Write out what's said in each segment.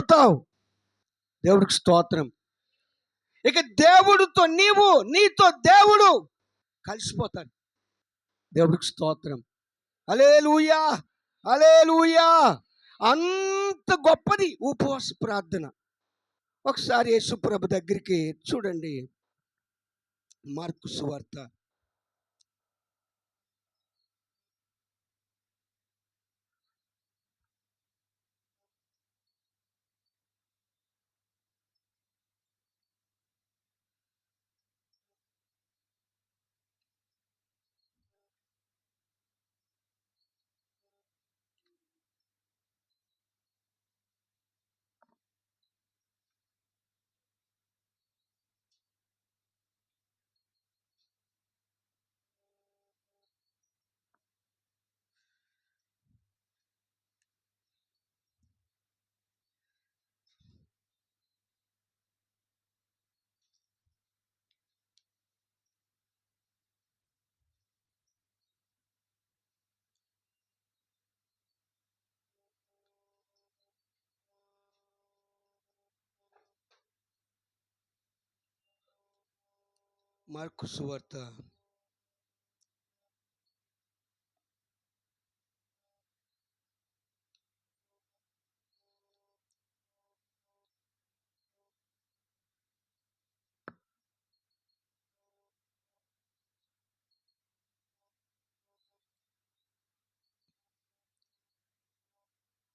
కలిసిపోతావు. దేవుడికి స్తోత్రం. ఇక దేవుడితో నీతో దేవుడు కలిసిపోతాడు. దేవుడికి స్తోత్రం. హల్లెలూయా, హల్లెలూయా. అంత గొప్పది ఉపవాస ప్రార్థన. ఒకసారి యేసుప్రభు దగ్గరికి చూడండి, మార్కు సువార్త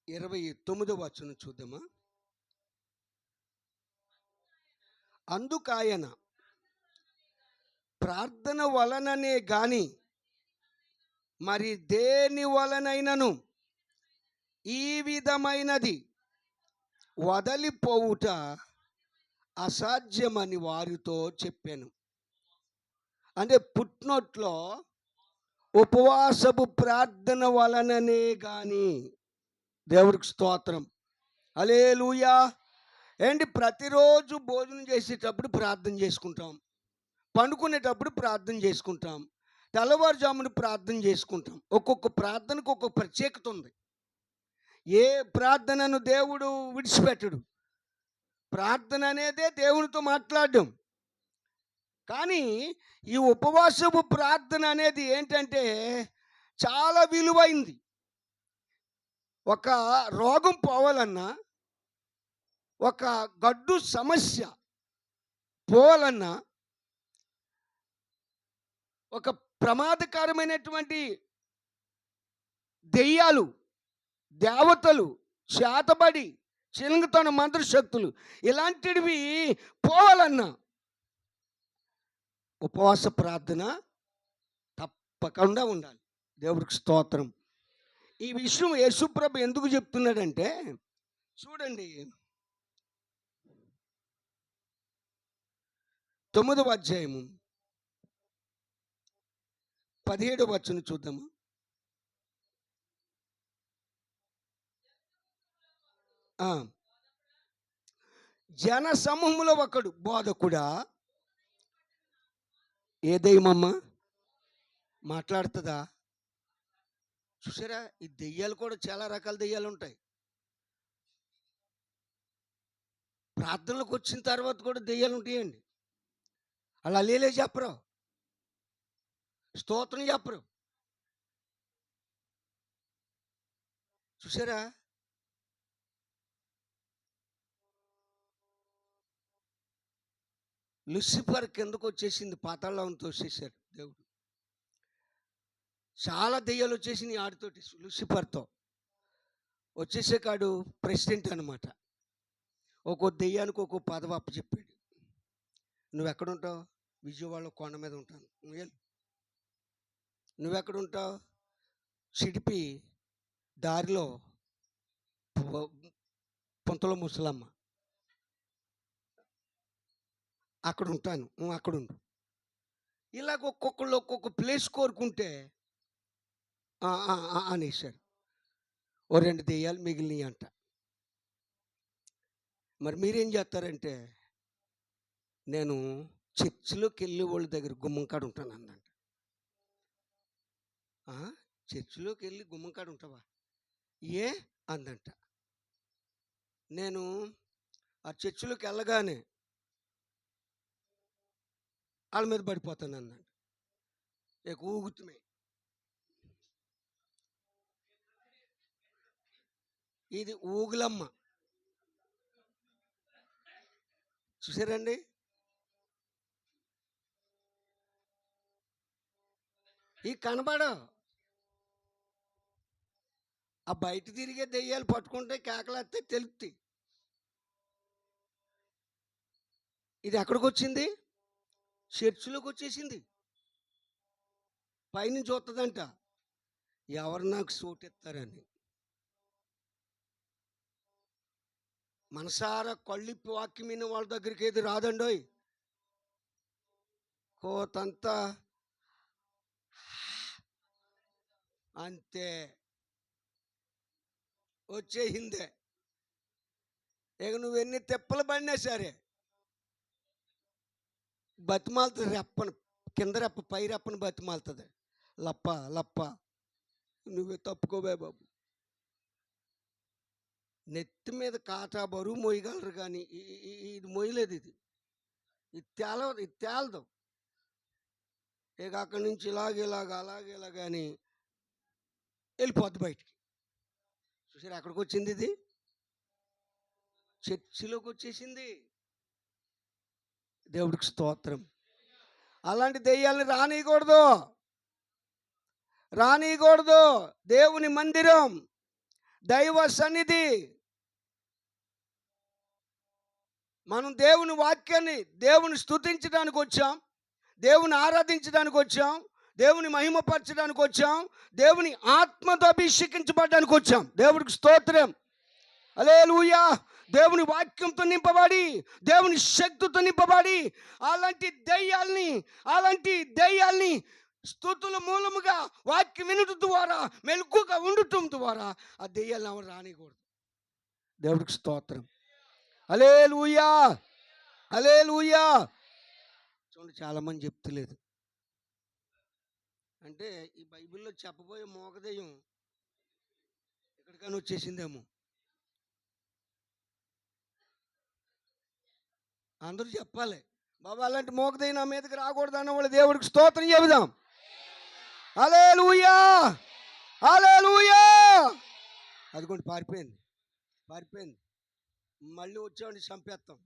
29వ వచనం చూద్దామా. అందుకాయన ప్రార్థన వలననే గాని మరి దేని వలనైనను ఈ విధమైనది వదలిపోవుట అసాధ్యమని వారితో చెప్పాను. అంటే పుట్నోట్లో ఉపవాసపు ప్రార్థన వలననే గాని. దేవుడికి స్తోత్రం. హల్లెలూయా. ఏంటి, ప్రతిరోజు భోజనం చేసేటప్పుడు ప్రార్థన చేసుకుంటాం, పండుకునేటప్పుడు ప్రార్థన చేసుకుంటాం, తెల్లవారుజామున ప్రార్థన చేసుకుంటాం. ఒక్కొక్క ప్రార్థనకు ఒక్కొక్క ప్రత్యేకత ఉంది. ఏ ప్రార్థనను దేవుడు విడిచిపెట్టడు. ప్రార్థన అనేదే దేవునితో మాట్లాడడం. కానీ ఈ ఉపవాసపు ప్రార్థన అనేది ఏంటంటే చాలా విలువైంది. ఒక రోగం పోవాలన్నా, ఒక గడ్డు సమస్య పోవాలన్నా, ఒక ప్రమాదకరమైనటువంటి దెయ్యాలు, దేవతలు, చేతబడి, చిలుగుతన మంత్రశక్తులు ఇలాంటివి పోవాలన్నా ఉపవాస ప్రార్థన తప్పకుండా ఉండాలి. దేవుడికి స్తోత్రం. ఈ విషయం యేసుప్రభు ఎందుకు చెప్తున్నాడంటే చూడండి, 9వ అధ్యాయము 17వ వచనం చూద్దాము. జన సమూహంలో ఒకడు, బోధకుడా, ఏ దెయ్యమమ్మా మాట్లాడుతుందా? చూసారా, ఈ దెయ్యాలు కూడా చాలా రకాల దెయ్యాలు ఉంటాయి. ప్రార్థనలకు వచ్చిన తర్వాత కూడా దెయ్యాలు ఉంటాయండి. అలా లేలే చెప్పరు, స్తోత్రం చెప్పరు. చూసారా, లూసిఫర్ కిందకు వచ్చేసింది, పాతాళం తోసేశారు దేవుడు. చాలా దెయ్యాలు వచ్చేసింది ఆడితోటి, లూసిఫర్తో వచ్చేసేకాడు ప్రెసిడెంట్ అనమాట. ఒక్కో దెయ్యానికి ఒక్కో పదవి అప్పచెప్పాడు. నువ్వు ఎక్కడుంటావు? విజయవాడలో కొండ మీద ఉంటాను. నువ్వెక్కడుంటావు? సిడిపి దారిలో పొంతలో ముసలమ్మ, అక్కడ ఉంటాను, నువ్వు అక్కడుండు. ఇలాగ ఒక్కొక్కళ్ళు ఒక్కొక్క ప్లేస్ కోరుకుంటే అనేసారు. ఓ 2 దెయ్యాలు మిగిలినాయి అంట. మరి మీరేం చేస్తారంటే, నేను చర్చిలోకి వెళ్ళి వాళ్ళ దగ్గర గుమ్మంకాడు ఉంటాను అందంట. చర్చిలోకి వెళ్ళి గుమ్మంకాడు ఉంటావా? ఏ అందంట. నేను ఆ చర్చిలోకి వెళ్ళగానే వాళ్ళ మీద పడిపోతాను అన్నాడు. ఇక ఊగుతున్నాయి. ఇది ఊగులమ్మ, చూసారండి? ఈ కనబడవు. ఆ బయట తిరిగే దెయ్యాలు పట్టుకుంటే కేకలేస్తే తెలుస్తాయి. ఇది ఎక్కడికి వచ్చింది? చర్చిలోకి వచ్చేసింది. పైనుంచి చూస్తుందంట, ఎవరు నాకు సూట్ ఇస్తారని. మనసారా కళ్ళిప్పి వాక్యం విన్న వాళ్ళ దగ్గరికి ఏది రాదండోయ్. కోతంతా అంతే వచ్చేసిందే. ఇక నువ్వు ఎన్ని తిప్పలు పడినా సరే బతిమాలుతుంది. రెప్పను, కింద రెప్ప పై రెప్పను బతిమాలుతుంది. లప్ప లప్ప, నువ్వే తప్పుకోవే బాబు. నెత్తి మీద కాటా బరువు మోయగలరు కానీ ఇది మోయలేదు. ఇది తేలదు. ఇక అక్కడి నుంచి అలాగే అని వెళ్ళిపోద్ది బయటికి. చూసారు ఎక్కడికి వచ్చింది? ఇది చర్చిలోకి వచ్చేసింది. దేవుడికి స్తోత్రం. అలాంటి దెయ్యాలని రానియకూడదు. దేవుని మందిరం, దైవ సన్నిధి. మనం దేవుని వాక్యాన్ని, దేవుని స్తుతించడానికి వచ్చాం, దేవుని ఆరాధించడానికి వచ్చాం, దేవుని మహిమపరచడానికి వచ్చాం, దేవుని ఆత్మతో అభిషేకించబడడానికి వచ్చాం. దేవుడికి స్తోత్రం. హల్లెలూయా. దేవుని వాక్యంతో నింపబడి, దేవుని శక్తితో నింపబడి అలాంటి దెయ్యాల్ని స్తుతుల మూలముగా వాక్యం వినడం ద్వారా, మెలకుగా ఉండటం ద్వారా ఆ దెయ్యాలను ఎవరు రానికూడదు. దేవుడికి స్తోత్రం. హల్లెలూయా, హల్లెలూయా. చూడండి, చాలామంది చెప్తలేదు. అంటే ఈ బైబిల్లో చెప్పబోయే మోగదెయ్యం ఎక్కడికైనా వచ్చేసిందేమో. అందరూ చెప్పాలి, బాబా అలాంటి మోగదెయ్యం నా మీదకి రాకూడదు అన్న వాళ్ళు దేవుడికి స్తోత్రం చెబుదాం. హల్లెలూయా, హల్లెలూయా. అదిగోండి పారిపోయింది. మళ్ళీ వచ్చేవాడిని చంపేస్తాం.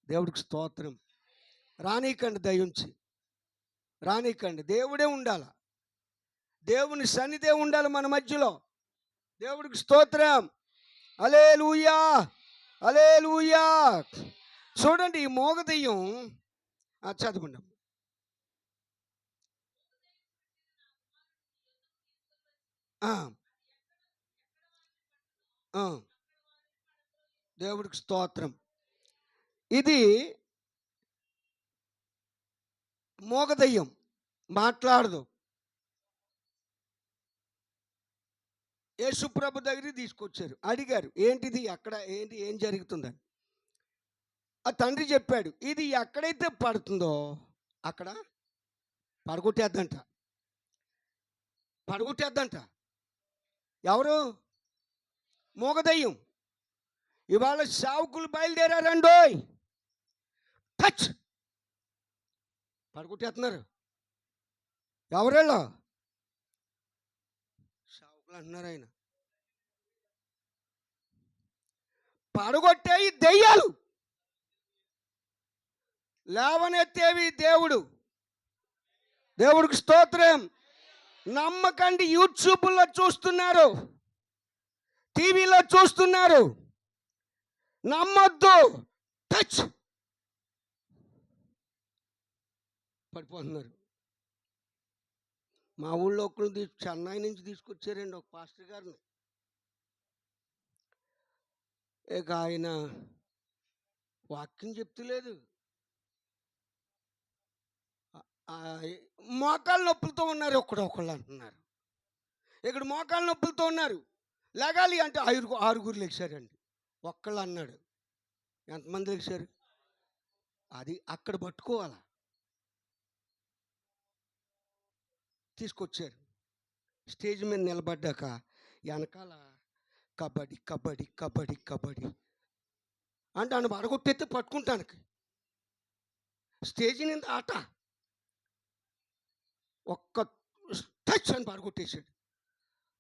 దేవుడికి స్తోత్రం. రానీకండి, దయించి రానీకండి. దేవుడే ఉండాలి, దేవుని సన్నిధే ఉండాలి మన మధ్యలో. దేవుడికి స్తోత్రం. హల్లెలూయా, హల్లెలూయా. చూడండి, ఈ మోగదెయ్యం చదవండి. దేవుడికి స్తోత్రం. ఇది మోగదెయ్యం, మాట్లాడదు. యేసుప్రభు దగ్గరికి తీసుకొచ్చారు, అడిగారు ఏంటిది, అక్కడ ఏంటి, ఏం జరుగుతుందని. ఆ తండ్రి చెప్పాడు, ఇది ఎక్కడైతే పడుతుందో అక్కడ పడగొట్టేద్దంట. ఎవరు? మోగదయ్యం. ఇవాళ సేవకులు బయలుదేరారండోయ్, టచ్ పడగొట్టేస్తున్నారు. ఎవరెళ్ళో సేవకులు అంటున్నారు. ఆయన పడగొట్టేవి దెయ్యాలు, లేవనెత్తేవి దేవుడు. దేవుడికి స్తోత్రం. నమ్మకండి, యూట్యూబ్లో చూస్తున్నారు, టీవీలో చూస్తున్నారు, నమ్మొద్దు. టచ్ పడిపోతున్నారు. మా ఊళ్ళో ఒకళ్ళు చెన్నై నుంచి తీసుకొచ్చారండి, ఒక పాస్టర్ గారిని. ఇక ఆయన వాక్యం చెప్తలేదు, మోకాళ్ళ నొప్పులతో ఉన్నారు. ఒకళ్ళు అంటున్నారు, ఇక్కడ మోకాళ్ళ నొప్పులతో ఉన్నారు, లెగాలి అంటే ఆరుగురు లెగిశారండి. ఒక్కళ్ళు అన్నాడు, ఎంతమంది లెగిశారు? అది అక్కడ పట్టుకోవాలా. తీసుకొచ్చారు, స్టేజ్ మీద నిలబడ్డాక వెనకాల కబడ్డీ కబడ్డీ కబడ్డీ కబడ్డీ అంటే ఆయన పడగొట్టేస్తే పట్టుకుంటానికి స్టేజీ మీద ఆట ఒక్క టచ్ అని పడగొట్టేసాడు.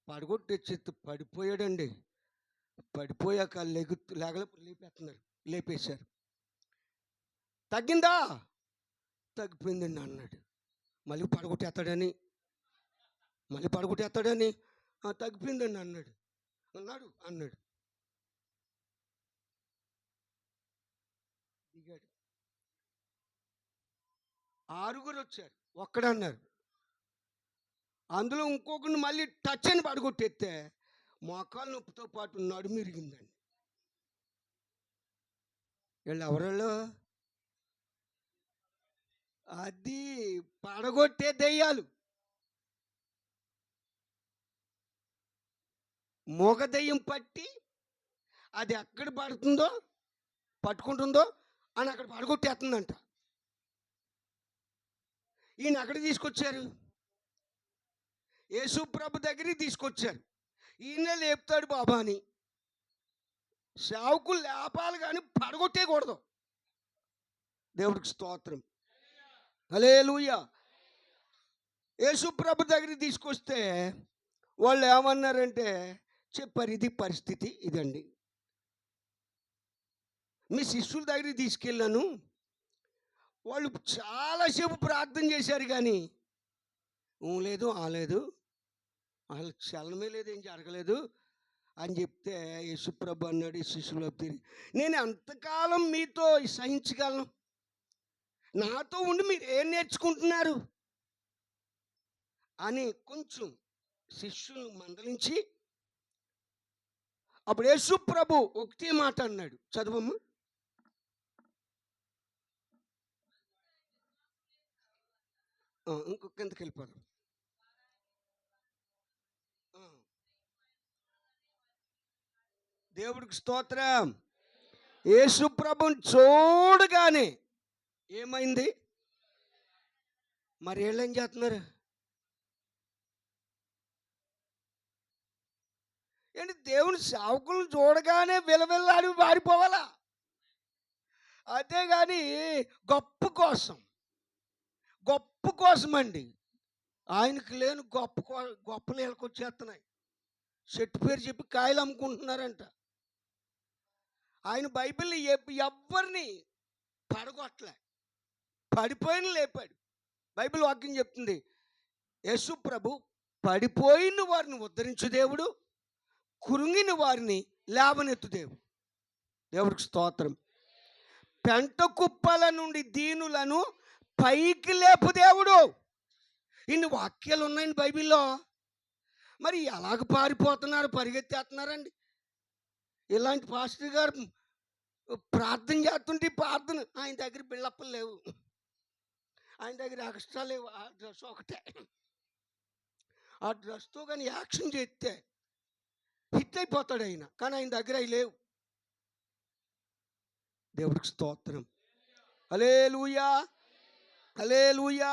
పడగొట్టేసి పడిపోయాడండి. పడిపోయాక లేపేస్తున్నారు, లేపేశారు. తగ్గిందా? తగ్గిపోయిందండి అన్నాడు. మళ్ళీ పడగొట్టేస్తాడని తగ్గిపోయిందండి అన్నాడు. అన్నాడు. దిగాడు. 6 వచ్చారు, ఒక్కడన్నారు. అందులో ఇంకొకరిని మళ్ళీ టచ్ అని పడగొట్టేస్తే మోకాలు నొప్పితో పాటు నడుము ఇరిగిందండి. వీళ్ళు ఎవరోళ్ళు? అది పడగొట్టే దెయ్యాలు. మూగ దెయ్యం పట్టి అది ఎక్కడ పడుతుందో పట్టుకుంటుందో అని అక్కడ పడగొట్టేస్తుందంట. ఈయన అక్కడ తీసుకొచ్చారు, యేసు ప్రభు దగ్గరికి తీసుకొచ్చారు. ఈయనే లేపుతాడు బాబా అని. సేవకులు లేపాలి కానీ పడగొట్టేయకూడదు. దేవుడికి స్తోత్రం. హల్లెలూయా. యేసు ప్రభు దగ్గరికి తీసుకొస్తే వాళ్ళు ఏమన్నారంటే చెప్పారు, ఇది పరిస్థితి ఇదండి. మీ శిష్యుల దగ్గరికి తీసుకెళ్ళాను, వాళ్ళు చాలాసేపు ప్రార్థన చేశారు కానీ లేదు లేదు, వాళ్ళ చలనమే లేదు, ఏం జరగలేదు అని చెప్తే యేసుప్రభు అన్నాడు ఈ శిష్యులు తిరిగి, నేను ఎంతకాలం మీతో సహించగలను? నాతో ఉండి మీరు ఏం నేర్చుకుంటున్నారు అని కొంచెం శిష్యులు మందలించి అప్పుడు యేసుప్రభు ఒకటే మాట అన్నాడు. చదవమ్మా. ఇంకొక కిందకి వెళ్ళిపోదాం. దేవుడికి స్తోత్రం. యేసు ప్రభుని చూడగానే ఏమైంది? మరి వీళ్ళు ఏం చేస్తున్నారు ఏంటి? దేవుని సేవకులను చూడగానే విలవిల్లాడి పారిపోవాలా? అంతేగాని గొప్ప కోసం అండి. ఆయనకి లేని గొప్పలు వీళ్ళకి వచ్చేస్తున్నాయి. చెట్టు పేరు చెప్పి కాయలు అమ్ముకుంటున్నారంట. ఆయన బైబిల్ని ఎవ్వరిని పడగొట్టలే, పడిపోయిన లేపాడు. బైబిల్ వాక్యం చెప్తుంది, యేసు ప్రభు పడిపోయిన వారిని ఉద్ధరించు దేవుడు, కురుంగిన వారిని లేవనెత్తు దేవుడు. దేవుడికి స్తోత్రం. పెంట కుప్పల నుండి దీనులను పైకి లేపు దేవుడు. ఇన్ని వాక్యాలు ఉన్నాయండి బైబిల్లో. మరి ఎలాగ పారిపోతున్నారు, పరిగెత్తేస్తున్నారండి? ఇలాంటి పాస్టర్ గారు ప్రార్థన చేస్తుంటే ప్రార్థన, ఆయన దగ్గర బిళ్ళప్పలు లేవు, ఆయన దగ్గర ఎక్స్ట్రా లేవు, ఆ డ్రెస్ ఒకటే. ఆ డ్రెస్తో కానీ యాక్షన్ చేస్తే హిట్ అయిపోతాడు ఆయన, కానీ ఆయన దగ్గర అవి లేవు. దేవుడికి స్తోత్రం. హల్లెలూయా, హల్లెలూయా.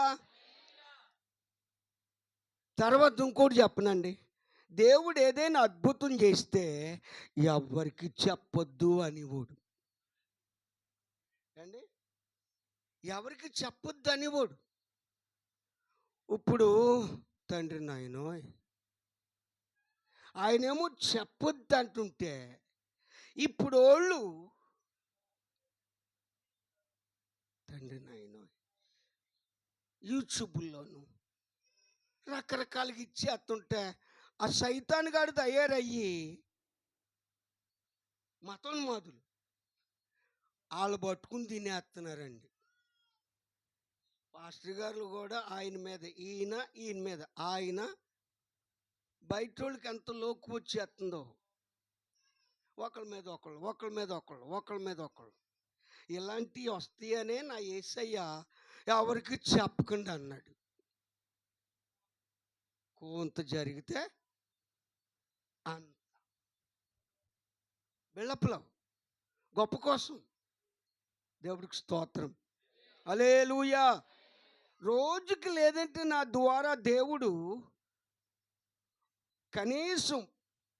తర్వాత ఇంకోటి చెప్పనండి, దేవుడు ఏదైనా అద్భుతం చేస్తే ఎవరికి చెప్పొద్దు అనేవాడు అండి, ఎవరికి చెప్పొద్దు అనేవాడు. ఇప్పుడు తండ్రి నాయనో, ఆయనేమో చెప్పొద్దు అంటుంటే ఇప్పుడు వాళ్ళు తండ్రి నాయనో యూట్యూబ్లోను రకరకాలుగా ఇచ్చేస్తుంటే ఆ సైతాన్ గాడు తయారయ్యి మతోన్మాదులు వాళ్ళు పట్టుకుని తినేస్తున్నారండి. పాస్టర్ గారు కూడా ఆయన మీద ఈయన మీద ఆయన బయట వాళ్ళకి ఎంత లోకు వచ్చేస్తుందో, ఒకళ్ళ మీద ఒకళ్ళు ఇలాంటివి వస్తాయనే నా యేసయ్య ఎవరికి చెప్పకుండా అన్నాడు. కొంత జరిగితే అంత బిళ్ళప్పలో గొప్ప కోసం. దేవుడికి స్తోత్రం. హల్లెలూయా. రోజుకి లేదంటే నా ద్వారా దేవుడు కనీసం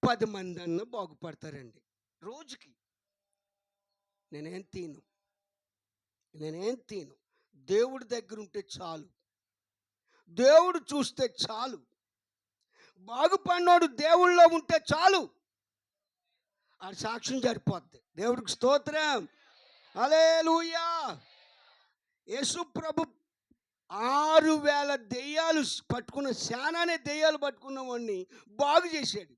10 మంది అన్న బాగుపడతారండి రోజుకి. నేనేం తీను నేనేం తీను దేవుడి దగ్గర ఉంటే చాలు, దేవుడు చూస్తే చాలు, బాగుపడినోడు దేవుళ్ళో ఉంటే చాలు, ఆ సాక్ష్యం సరిపోద్ది. దేవుడికి స్తోత్రం. హల్లెలూయా. యేసు ప్రభు 6,000 దెయ్యాలు పట్టుకున్న, శానానే దెయ్యాలు పట్టుకున్న వాడిని బాగు చేశాడు.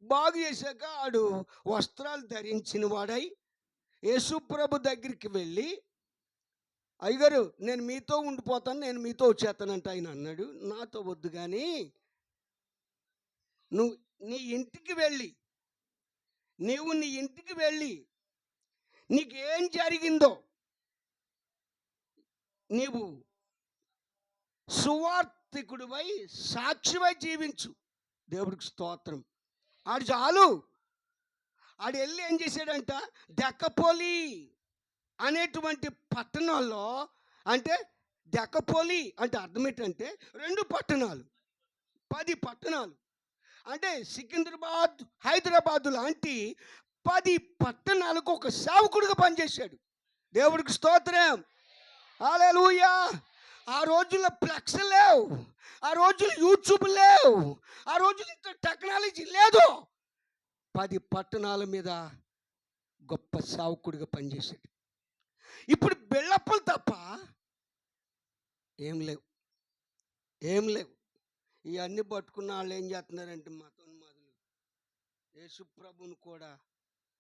బాగు చేశాక ఆడు వస్త్రాలు ధరించిన వాడై యేసు ప్రభు దగ్గరికి వెళ్ళి, అయ్యగారు నేను మీతో ఉండిపోతాను, నేను మీతో వచ్చేస్తానంటే ఆయన అన్నాడు, నాతో వద్దు కానీ నువ్వు నీ ఇంటికి వెళ్ళి, నీ ఇంటికి వెళ్ళి నీకేం జరిగిందో నీవు సువార్థికుడివై సాక్షివై జీవించు. దేవుడికి స్తోత్రం. ఆడు చాలు. ఆడు వెళ్ళి ఏం చేశాడంట, దెక్కపోలి అనేటువంటి పట్టణాల్లో, అంటే దెక్కపోలి అంటే అర్థం ఏంటంటే 2 పట్టణాలు, 10 పట్టణాలు, అంటే సికింద్రాబాద్ హైదరాబాద్ లాంటి 10 పట్టణాలకు ఒక సేవకుడిగా పనిచేశాడు. దేవుడికి స్తోత్రం. హల్లెలూయా. ఆ రోజుల్లో ఫ్లెక్స్ లేవు, ఆ రోజుల్లో యూట్యూబ్ లేవు, ఆ రోజుల్లో ఇంత టెక్నాలజీ లేదు. 10 పట్టణాల మీద గొప్ప సేవకుడిగా పనిచేశాడు. ఇప్పుడు బిళ్ళప్పులు తప్ప ఏం లేవు, ఏం లేవు. ఇవన్నీ పట్టుకున్న వాళ్ళు ఏం చేస్తున్నారంటే మతోన్మాదులు యేసు ప్రభువుని కూడా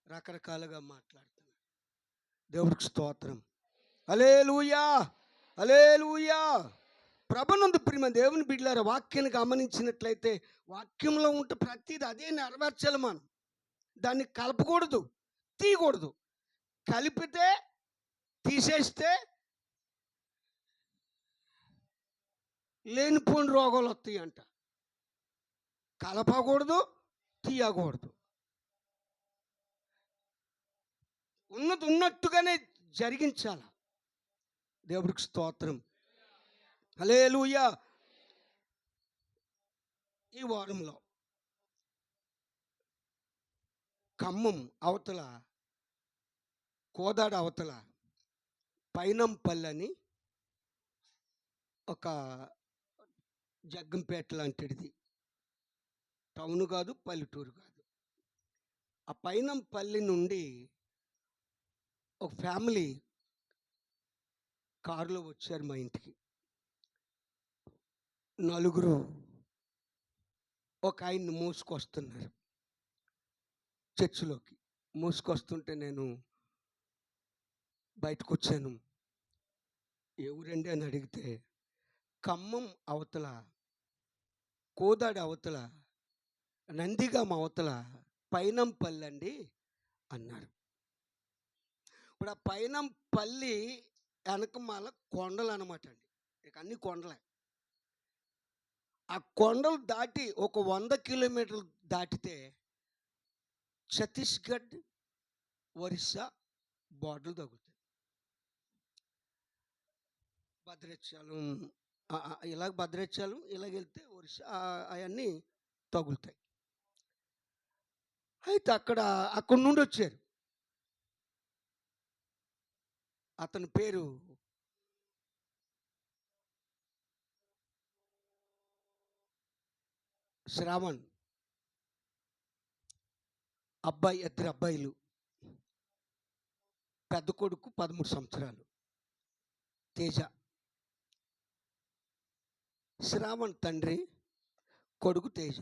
రకరకాలుగా మాట్లాడుతున్నారు. దేవుడికి స్తోత్రం. హల్లెలూయా, హల్లెలూయా. ప్రభునందు ప్రియమైన దేవుని బిడ్డలారా, వాక్యాన్ని గమనించినట్లయితే వాక్యంలో ఉంటే ప్రతిది అదే నెరవేర్చాలి. మనం దాన్ని కలపకూడదు, తీయకూడదు. కలిపితే, తీసేస్తే లేనిపోని రోగాలు వస్తాయి అంట. కలపకూడదు, తీయకూడదు. ఉన్నది ఉన్నట్టుగానే జరిగించాల. దేవుడికి స్తోత్రం. హల్లెలూయా. ఈ వారంలో ఖమ్మం అవతల, కోదాడ అవతల పైనంపల్లి అని ఒక జగ్గంపేట లాంటిది, టౌన్ కాదు, పల్లెటూరు కాదు. ఆ పైనంపల్లి నుండి ఒక ఫ్యామిలీ కారులో వచ్చారు మా ఇంటికి. 4 ఒక ఆయన్ని మోసుకొస్తున్నారు చర్చిలోకి. మోసుకొస్తుంటే నేను బయటకు వచ్చాను. ఏ ఊరండి అని అడిగితే, ఖమ్మం అవతల, కోదాడ అవతల, నందిగామ అవతల పైనంపల్లి అండి అన్నారు. ఇప్పుడు ఆ పైనంపల్లి వెనకమాల కొండలు అనమాట అండి. ఇక అన్ని కొండలే. ఆ కొండలు దాటి ఒక 100 కిలోమీటర్లు దాటితే ఛత్తీస్గఢ్, ఒరిస్సా బార్డర్లు తగ్గుతాయి. భద్రాచలం, ఇలాగ భద్రాచలం ఇలాగ వెళ్తే ఒరిస్సా అవన్నీ తగులుతాయి. అయితే అక్కడి నుండి వచ్చారు. అతని పేరు శ్రావణ్. అబ్బాయి, 2 అబ్బాయిలు. పెద్ద కొడుకు 13 సంవత్సరాలు, తేజ. శ్రావణ్ తండ్రి, కొడుకు తేజ.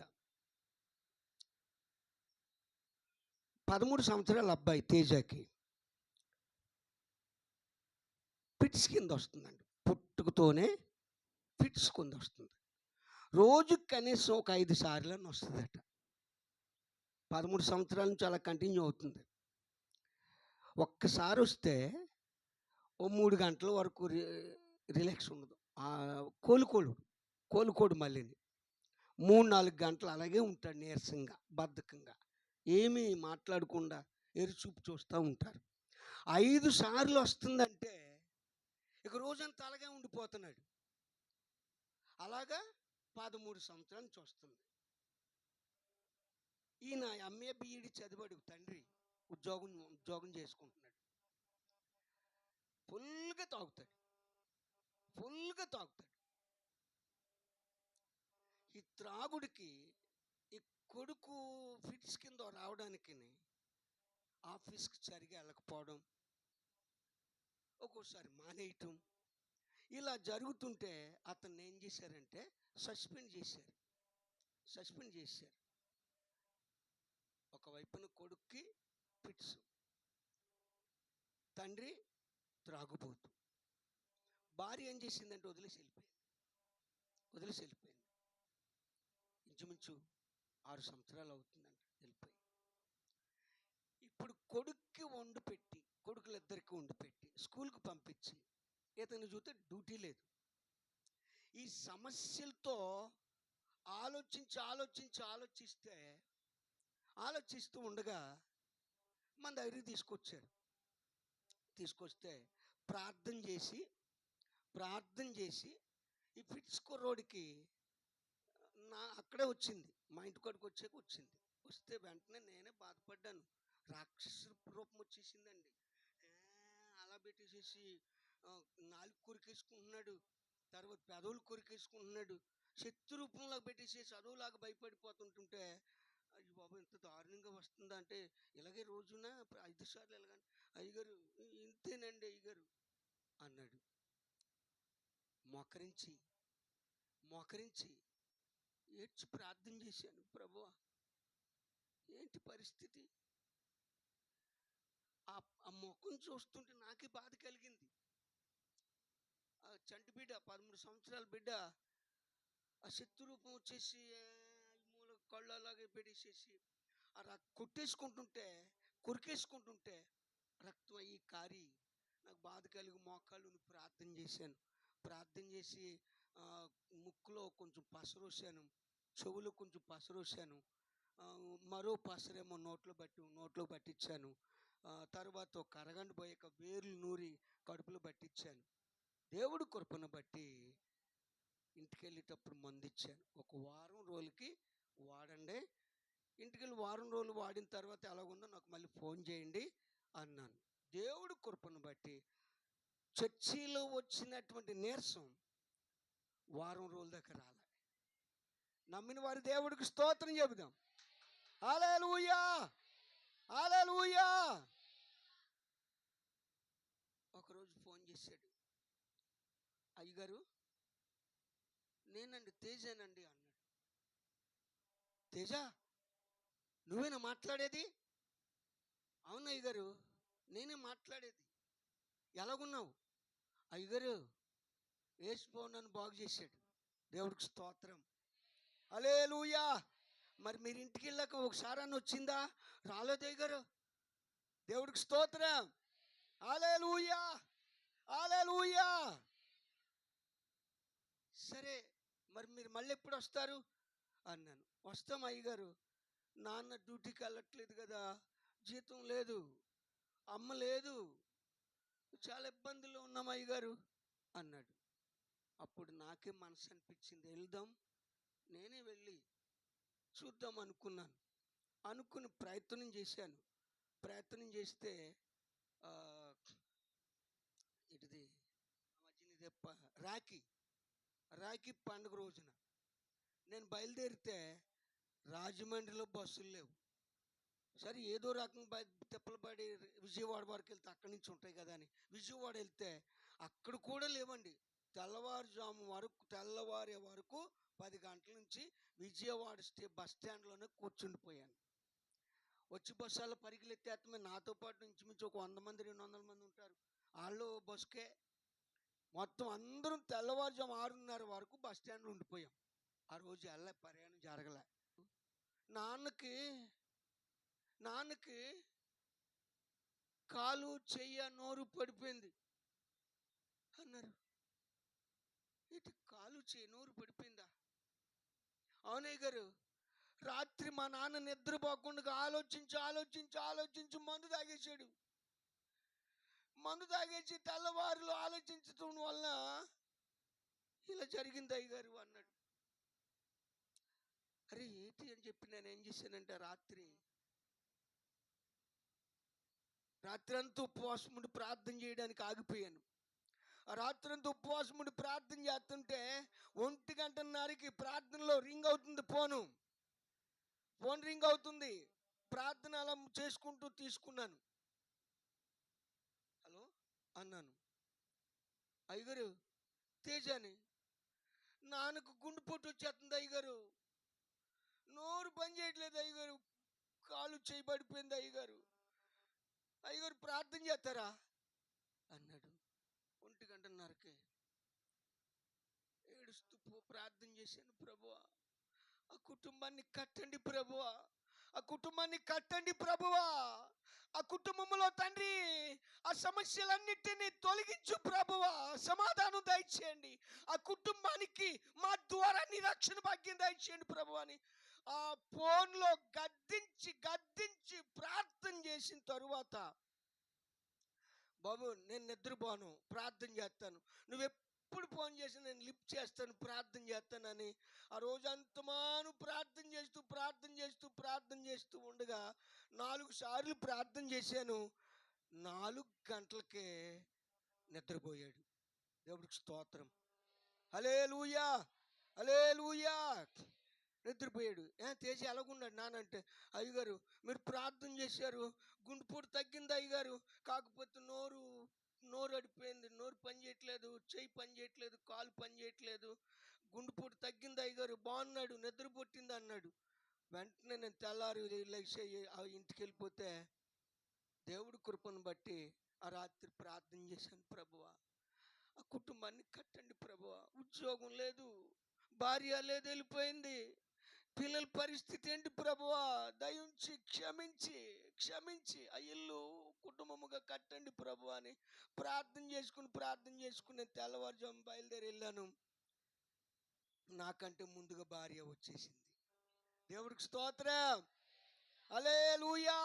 13 సంవత్సరాల అబ్బాయి తేజకి ఫిట్స్ కింద వస్తుందండి. పుట్టుకతోనే ఫిట్స్ కింద వస్తుంది. రోజుకి కనీసం ఒక 5 సార్లు వస్తుందట. 13 సంవత్సరాల నుంచి అలా కంటిన్యూ అవుతుంది. ఒక్కసారి వస్తే ఓ 3 గంటల వరకు రిలాక్స్ ఉండదు. కోలుకోడు మళ్ళీని. 3-4 గంటలు అలాగే ఉంటాడు నీరసంగా, బద్ధకంగా, ఏమీ మాట్లాడకుండా ఎరుచూపు చూస్తూ ఉంటారు. 5 సార్లు వస్తుందంటే ఇక రోజంతా అలాగే ఉండిపోతున్నాడు. అలాగా 13 సంవత్సరాల నుంచి వస్తుంది. ఈయన ఎంఏ బిఈడి చదివాడు. తండ్రి ఉద్యోగం చేసుకుంటున్నాడు. ఫుల్గా తాగుతాడు, ఫుల్గా తాగుతాడు. ఈ త్రాగుడికి ఈ కొడుకు ఫిట్స్ కింద రావడానికి ఆఫీస్కి సరిగా వెళ్ళకపోవడం, ఒక్కోసారి మానేయటం, ఇలా జరుగుతుంటే అతన్ని ఏం చేశారంటే సస్పెండ్ చేశారు. సస్పెండ్ చేశారు. ఒకవైపున కొడుక్కి ఫిట్స్, తండ్రి త్రాగుబోతు, భార్య ఏం చేసిందంటే వదిలేసి వెళ్ళిపోయింది. ఇంచుమించు 6 సంవత్సరాలు అవుతుందంట వెళ్ళిపోయి. ఇప్పుడు కొడుకులిద్దరికి వండి పెట్టి స్కూల్కి పంపించి ఇతను చూస్తే డ్యూటీ లేదు. ఈ సమస్యలతో ఆలోచిస్తూ ఉండగా మన దగ్గరికి తీసుకొస్తే ప్రార్థన చేసి ఈ ఫిట్స్ కుర్రోడికి అక్కడే వచ్చింది, మా ఇంటి కాడికి వచ్చింది. వస్తే వెంటనే నేనే బాధపడ్డాను. రాక్షస రూపం వచ్చేసిందండి. అలా పెట్టేసేసి నాలుగు కొరికేసుకుంటున్నాడు, తర్వాత పెదవులు కొరికేసుకుంటున్నాడు, శత్రు రూపంలో పెట్టేసి చదువులాగా భయపడిపోతుంటుంటే, అయ్యి బాబు ఇంత దారుణంగా వస్తుందా అంటే, ఇలాగే రోజున 5 సార్లు ఎలాగని, అయ్యగారు ఇంతేనండి అయ్యగారు అన్నాడు. మోకరించి ఏడ్చి ప్రార్థన చేశాను, ప్రభువా ఏంటి పరిస్థితి? ఆ ముఖం చూస్తుంటే నాకే బాధ కలిగింది. ఆ చంటి బిడ్డ, 13 సంవత్సరాల బిడ్డ, ఆ శత్రు రూపం వచ్చేసి మూల కళ్ళు అలాగే పెట్టేసేసి అలా కొరికేసుకుంటుంటే రక్తం అయ్యి కారి నాకు బాధ కలిగి మోకాళ్ళు ప్రార్థన చేసి ముక్కులో కొంచెం పసరోసాను, చెవులో కొంచెం పసరోసాను, మరో పసరేమో నోట్లో పట్టించాను. తర్వాత ఒక అరగంట పోయాక వేర్లు నూరి కడుపులో పట్టించాను. దేవుడి కృపను బట్టి ఇంటికి వెళ్ళేటప్పుడు మందు ఇచ్చాను. ఒక వారం రోజులకి వాడండి, ఇంటికి వారం రోజులు వాడిన తర్వాత ఎలాగుందో నాకు మళ్ళీ ఫోన్ చేయండి అన్నాను. దేవుడి కృపను బట్టి చర్చిలో వచ్చినటువంటి నీరసం వారం రోజుల దాకా రాలే. నమ్మిన వారి దేవుడికి స్తోత్రం చెబుదాం. హల్లెలూయా, హల్లెలూయా. ఒకరోజు ఫోన్ చేశాడు, అయ్యగారు నేనండి తేజానండి అన్నాడు. తేజ, నువ్వేనా మాట్లాడేది? అవును అయ్యగారు, నేనే మాట్లాడేది. ఎలాగున్నావు? అయ్యగారు యేసు నన్ను బాగు చేశాడు, దేవుడికి స్తోత్రం. హల్లెలూయా. మరి మీరు ఇంటికి వెళ్ళాక ఒకసారి అని వచ్చిందా? రాలేదు అయ్యగారు, దేవుడికి స్తోత్రం. హల్లెలూయా, హల్లెలూయా. సరే, మరి మీరు మళ్ళీ ఎప్పుడు వస్తారు అన్నాను. వస్తాం అయ్యగారు, నాన్న డ్యూటీకి వెళ్ళట్లేదు కదా, జీతం లేదు, అమ్మ లేదు, చాలా ఇబ్బందుల్లో ఉన్నాం అయ్యగారు అన్నాడు. అప్పుడు నాకే మనసు అనిపించింది, వెళ్దాం, నేనే వెళ్ళి చూద్దాం అనుకుని ప్రయత్నం చేస్తే ఇటుది రాఖీ పండుగ రోజున నేను బయలుదేరితే రాజమండ్రిలో బస్సులు లేవు. సరే ఏదో రకంగా తిప్పలు పడి విజయవాడ వరకు వెళ్తే అక్కడి నుంచి ఉంటాయి కదా అని విజయవాడ వెళ్తే అక్కడ కూడా లేవండి. తెల్లవారే వరకు 10 గంటల నుంచి విజయవాడ బస్ స్టాండ్లోనే కూర్చుండిపోయాను. వచ్చి బస్సులో పరిగెత్తేత్తమే, నాతో పాటు ఇంచుమించు ఒక 100 మంది 200 మంది ఉంటారు. వాళ్ళు బస్కే మొత్తం అందరం తెల్లవారుజాము 6:30 వరకు బస్ స్టాండ్లో ఉండిపోయాం. ఆ రోజు ప్రయాణం జరగలే. నాన్నకి కాలు చెయ్య నోరు పడిపోయింది అన్నారు. ఇటు కాలు చెయ్యి నోరు పడిపోయిందా? అవునయ్య గారు, రాత్రి మా నాన్న నిద్రపోకుండా ఆలోచించి మందు తాగేసి తెల్లవారులు ఆలోచించడం వల్ల ఇలా జరిగింది అయ్యగారు అన్నాడు. అరే ఏంటి అని చెప్పి నేను ఏం చేశానంటే, రాత్రి రాత్రంతా ఉపవాసం ఉండి ప్రార్థన చేయడానికి ఆగిపోయాను. ఆ రాత్రంతా ఉపవాసం ఉండి ప్రార్థన చేస్తుంటే 1:30కి ప్రార్థనలో రింగ్ అవుతుంది ఫోన్ రింగ్ అవుతుంది. ప్రార్థన అలా చేసుకుంటూ తీసుకున్నాను. హలో అన్నాను. అయ్యగారు తేజాని, నాన్నకు గుండెపోటు వచ్చేస్తుంది అయ్యగారు, నోరు పని చేయట్లేదు అయ్యగారు, కాలు చేయబడిపోయింది అయ్యగారు, అయ్యగారు ప్రార్థన చేస్తారా అన్నాడు. 1:30కి ఏడుస్తూ ప్రార్థన చేశాను. ప్రభువా, ఆ కుటుంబాన్ని కట్టండి ప్రభువా, ఆ కుటుంబాన్ని కట్టండి ప్రభువా, ఆ కుటుంబంలో తండ్రి ఆ సమస్యలన్నిటినీ తొలగించు ప్రభువా, సమాధానం దయచేయండి, ఆ కుటుంబానికి మా ద్వారా నిరక్షణ భాగ్యం దయచేయండి ప్రభు అని ఆ ఫోన్లో గద్దించి గద్దించి ప్రార్థన చేసిన తరువాత, బాబు నేను నిద్రపోను, ప్రార్థన చేస్తాను, నువ్వెప్పుడు ఫోన్ చేసి నేను లిఫ్ట్ చేస్తాను, ప్రార్థన చేస్తానని ఆ రోజంతమాను ప్రార్థన చేస్తూ ఉండగా 4 సార్లు ప్రార్థన చేశాను. 4 గంటలకే నిద్రపోయాడు. దేవుడికి స్తోత్రం. హల్లెలూయా, హల్లెలూయా. నిద్రపోయాడు. తేజ ఎలాగున్నాడు నానంటే, అయ్యగారు మీరు ప్రార్థన చేశారు, గుండెపోటు తగ్గింది అయ్యగారు, కాకపోతే నోరు అడిపోయింది, నోరు పని చేయట్లేదు, చెయ్యి పని చేయట్లేదు, కాలు పని చేయట్లేదు, గుండెపోటు తగ్గింది అయ్యగారు, బాగున్నాడు, నిద్ర పుట్టింది అన్నాడు. వెంటనే నేను తెల్లారి లేచి ఇంటికి వెళ్ళిపోతే దేవుడి కృపను బట్టి ఆ రాత్రి ప్రార్థన చేశాను. ప్రభువా, ఆ కుటుంబాన్ని కట్టండి ప్రభువా, ఉద్యోగం లేదు, భార్య లేదు, వెళ్ళిపోయింది, పిల్లల పరిస్థితి ఏంటి ప్రభువా, దయించి క్షమించి ఆ ఇల్లు కుటుంబముగా కట్టండి ప్రభు అని ప్రార్థన చేసుకుని తెల్లవారుజాము బయలుదేరి వెళ్ళాను. నాకంటే ముందుగా భార్య వచ్చేసింది. దేవుడికి స్తోత్రం. హల్లెలూయా.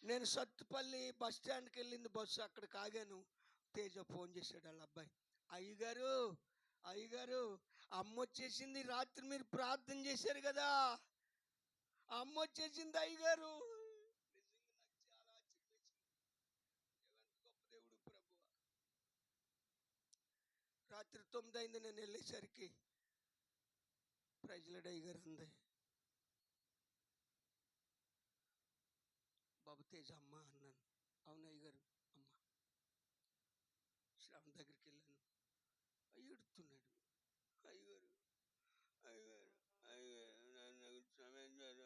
నేను సత్తుపల్లి బస్ స్టాండ్కి వెళ్ళింది బస్సు, అక్కడికి ఆగాను. తేజ ఫోన్ చేశాడు వాళ్ళ అబ్బాయి, అయ్యగారు అమ్మ వచ్చేసింది, రాత్రి మీరు ప్రార్థన చేశారు కదా, అమ్మ వచ్చేసింది అయ్యగారు. నిజంగా నాకు చాలా ఆశ్చర్యం వేసింది. ఎంత గొప్ప దేవుడు ప్రభు. రాత్రి 9 అయింది, నేను వెళ్ళేసరికి ప్రైజ్లాడ్ అయ్యగారు అంది. బాబు తేజ అమ్మ అన్నాను. అవును అయ్యగారు అమ్మ. శ్రావణ్ దగ్గరికి వెళ్ళాను. ఏడుతున్నాడు. అయ్యగారు అయ్యగారు అయ్యగారు క్షమించారు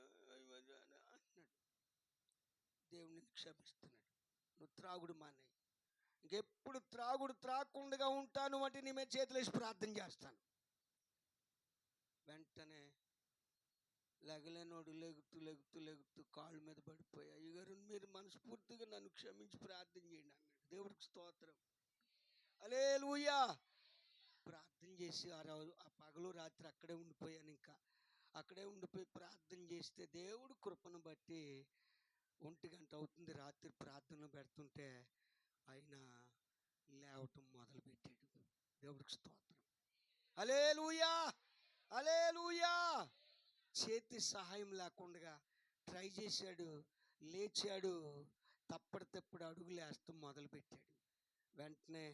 అన్నాడు. దేవుడిని క్షమిస్తున్నాడు. నువ్వు త్రాగుడు మానేయి, ఇంకెప్పుడు త్రాగకుండా ఉంటాను అంటే నీ మీద చేతులేసి ప్రార్థన చేస్తాను. వెంటనే లెగలేనోడు లెగుతూ కాళ్ళ మీద పడిపోయి, అయ్యగారు మీరు మనస్ఫూర్తిగా నన్ను క్షమించి ప్రార్థన చేయండి అన్నాడు. దేవుడికి స్తోత్రం. హల్లెలూయా. ప్రార్థన చేసి ఆ పగలు రాత్రి అక్కడే ఉండిపోయాను. ఇంకా అక్కడే ఉండిపోయి ప్రార్థన చేస్తే దేవుడు కృపను బట్టి 1 గంట అవుతుంది రాత్రి ప్రార్థన పెడుతుంటే ఆయన లేవటం మొదలుపెట్టాడు. దేవుడికి స్తోత్రం. హల్లెలూయా, హల్లెలూయా. చేతి సహాయం లేకుండా ట్రై చేశాడు, లేచాడు, తప్పుడు అడుగులు వేస్తూ మొదలుపెట్టాడు. వెంటనే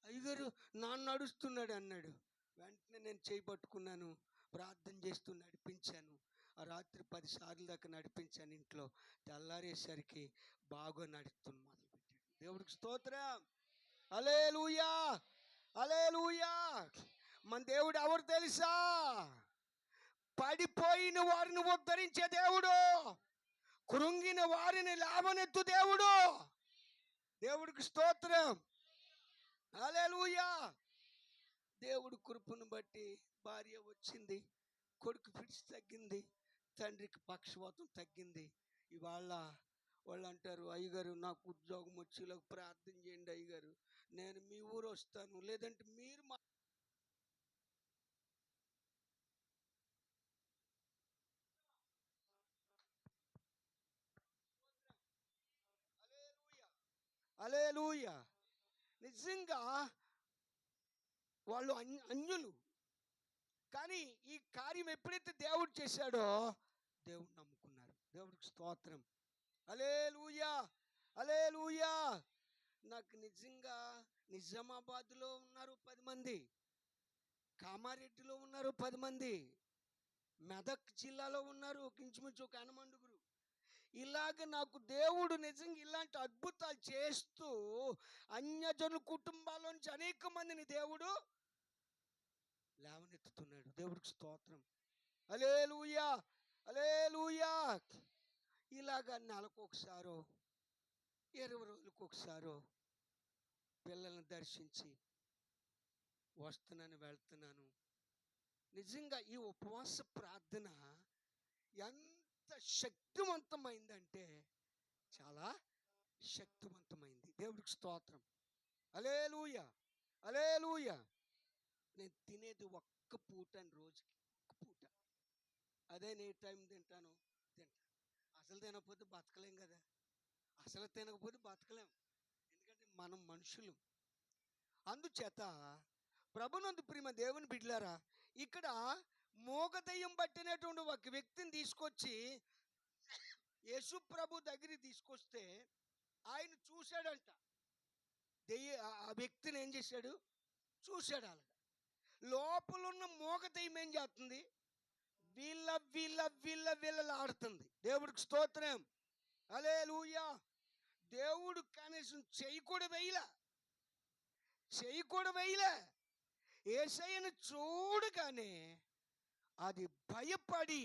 అయ్యగారు నాన్న నడుస్తున్నాడు అన్నాడు. వెంటనే నేను చేయి పట్టుకున్నాను, ప్రార్థన చేస్తూ నడిపించాను. ఆ రాత్రి 10 సార్లు దాకా నడిపించాను ఇంట్లో. తెల్లారేసరికి బాగా నడుస్తున్న మొదలుపెట్టాడు. దేవుడికి స్తోత్రం. హల్లెలూయా, హల్లెలూయా. మన దేవుడు ఎవరు తెలుసా? పడిపోయిన వారిని ఉద్ధరించే దేవుడు, కృంగిన వారిని లేవనెత్తు దేవుడు. దేవుడికి స్తోత్రం. హల్లెలూయా. దేవుడు కృపను బట్టి భార్య వచ్చింది, కొడుకు ఫిట్స్ తగ్గింది, తండ్రికి పక్షవాతం తగ్గింది. ఇవాళ వాళ్ళు అంటారు, అయ్యగారు నాకు ఉద్యోగం వచ్చేలాగా ప్రార్థన చేయండి అయ్యగారు, నేను మీ ఊరు వస్తాను, లేదంటే మీరు హల్లెలూయా. నిజంగా వాళ్ళు అన్యులు, కానీ ఈ కార్యం ఎప్పుడైతే దేవుడు చేశాడో దేవుడు నమ్ముకున్నారు. దేవుడికి స్తోత్రం. హల్లెలూయా. హల్లెలూయా. నాకు నిజంగా నిజామాబాద్లో ఉన్నారు 10 మంది, కామారెడ్డిలో ఉన్నారు 10 మంది, మెదక్ జిల్లాలో ఉన్నారు ఒక ఇంచుమించు ఒక అనమండుగురు. ఇలాగ నాకు దేవుడు నిజంగా ఇలాంటి అద్భుతాలు చేస్తూ అన్యజనుల కుటుంబాల నుంచి అనేక మందిని దేవుడు లేవనెత్తుతున్నాడు. దేవుడికి స్తోత్రం. హల్లెలూయా, హల్లెలూయా. ఇలాగ నెలకు ఒకసారో 20 రోజులకు ఒకసారో పిల్లల్ని దర్శించి వస్తున్నాను, వెళ్తున్నాను. నిజంగా ఈ ఉపవాస ప్రార్థన ఎంత శక్తివంతమైందంటే చాలా శక్తివంతమైంది. దేవుడికి స్తోత్రం. హల్లెలూయా, హల్లెలూయా. నేను తినేది ఒక్క పూట అని, రోజుకి ఒక్క పూట. అదే నే టైం తింటాను. అసలు తినకపోతే బతకలేం కదా. అసలు తినకపోతే బతకలేం, ఎందుకంటే మనం మనుషులు. అందుచేత ప్రభునందు ప్రియమ దేవుని బిడ్డలారా, ఇక్కడ మోగదయ్యం పట్టినటువంటి ఒక వ్యక్తిని తీసుకొచ్చి యేసు ప్రభు దగ్గరికి తీసుకొస్తే ఆయన చూశాడంట. ఆ వ్యక్తిని ఏం చేశాడు? చూశాడు. అలాగా లోపలున్న మోగదయ్యం ఏం చేస్తుంది? వీళ్ళ వీళ్ళ వీళ్ళ వీళ్ళలాడుతుంది. దేవుడికి స్తోత్రం. హల్లెలూయా. దేవుడు కనీసం చెయ్యి కూడా వేయలే. యేసయ్యను చూడగానే అది భయపడి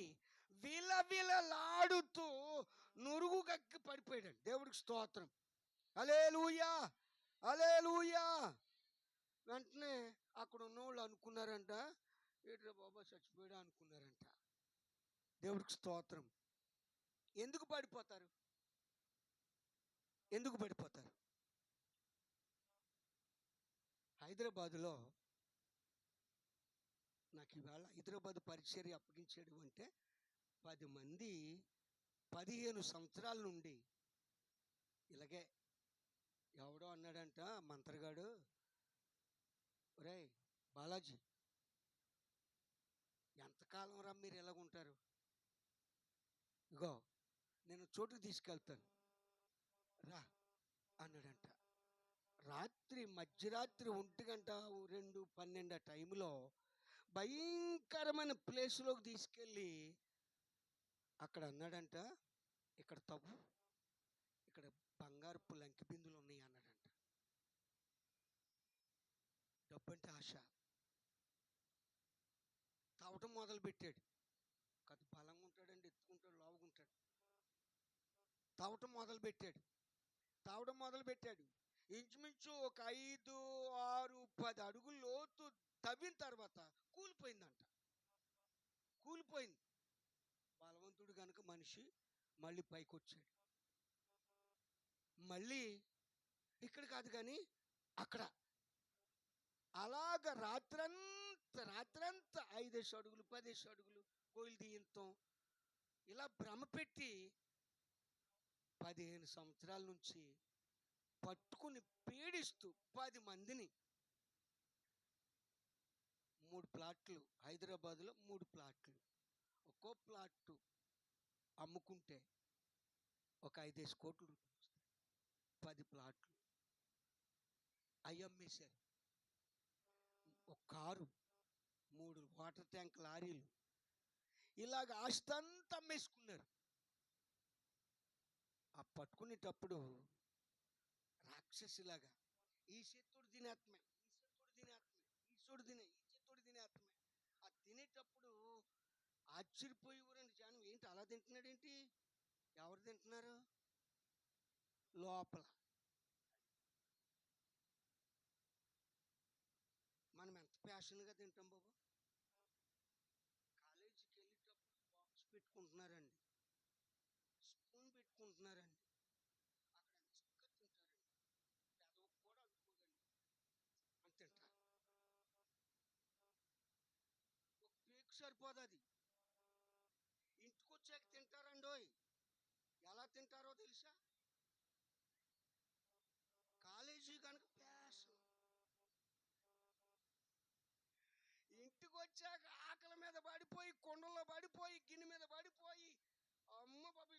విలవిలలాడుతూ నురుగు కక్కి పడిపోయాడు. దేవుడికి స్తోత్రం. హల్లెలూయా, హల్లెలూయా. వెంటనే అక్కడ ఉన్నోళ్ళు అనుకున్నారంట, ఏట్రా బాబా చచ్చిపోయాడు అనుకున్నారంట. దేవుడికి స్తోత్రం. ఎందుకు పడిపోతారు? హైదరాబాదులో నాకు ఇవాళ హైదరాబాద్ పరిచర్య అప్పగించాడు అంటే 10 మంది 15 సంవత్సరాల నుండి ఇలాగే. ఎవడో అన్నాడంట మంత్రగాడు, ఒరేయ్ బాలాజీ, ఎంతకాలం రా మీరు ఎలాగుంటారు? ఇగో నేను చోటుకు తీసుకెళ్తాను రా అన్నాడంట. రాత్రి మధ్యరాత్రి 1:02-12 ఆ టైంలో భయంకరమైన ప్లేస్లోకి తీసుకెళ్ళి అక్కడ అన్నాడంట, ఇక్కడ తవ్వు, ఇక్కడ బంగారపు లంకి బిందులు ఉన్నాయి అన్నాడంట. డబ్బంటే ఆశ. తవ్వటం మొదలు పెట్టాడు. కథ బలంగా ఉంటాడండి, ఎత్తుకుంటాడు, లావుగుంటాడు. తవ్వటం మొదలు పెట్టాడు. ఇంచుమించు ఒక 5, 6, 10 అడుగుల లోతు తవ్విన తర్వాత కూలిపోయింది. బలవంతుడు కనుక మనిషి మళ్ళీ పైకి వచ్చాడు. మళ్ళీ ఇక్కడ కాదు కానీ అక్కడ అలాగ రాత్రంతా 5 అడుగులు 10 అడుగులు కోయిలు తీయంతం ఇలా భ్రమ పెట్టి 15 సంవత్సరాల నుంచి పట్టుకుని పీడిస్తూ 10 మందిని 3 ప్లాట్లు, హైదరాబాద్లో 3 ప్లాట్లు, ఒక్కో ప్లాట్ అమ్ముకుంటే ఒక 5 కోట్ల రూపాయలు వస్తాయి. 10 ప్లాట్లు అవి అమ్మేశారు. ఒక కారు, 3 వాటర్ ట్యాంక్ లారీలు, ఇలాగ ఆస్తి అంతా అమ్మేసుకున్నారు. ఆ పట్టుకునేటప్పుడు రాక్షసిలాగా ఈ చేతుడు తినేత్మే, ఈ చేతుడు తినేత్మే. ఆ తినేటప్పుడు ఆశ్చర్యపోయి ఊరండి జనం, ఏంటి అలా తింటున్నాడేంటి? ఎవరు తింటున్నారు? లోపల మనం ఎంత ప్యాషన్గా తింటాం బాబు. కాలేజీకి వెళ్ళేటప్పుడు బాక్స్ పెట్టుకుంటున్నారండి, స్పూన్ పెట్టుకుంటున్నారండి, అక్కడ ఎంత చక్కగా తింటారండి. పెదవు కూడా అనుకోదండి అని తింటారు. ఒక పేకు సరిపోదు, అది ఇంటికి వచ్చాక తింటారండోయ్. ఎలా తింటారో తెలుసా? కాలేజీ కనుక ప్యాషన్, ఇంటికి వచ్చాక ఆకలి మీద పడిపోయి, కొండల్లో పడిపోయి, గిన్నె మీద పడిపోయి, అమ్మ బాబు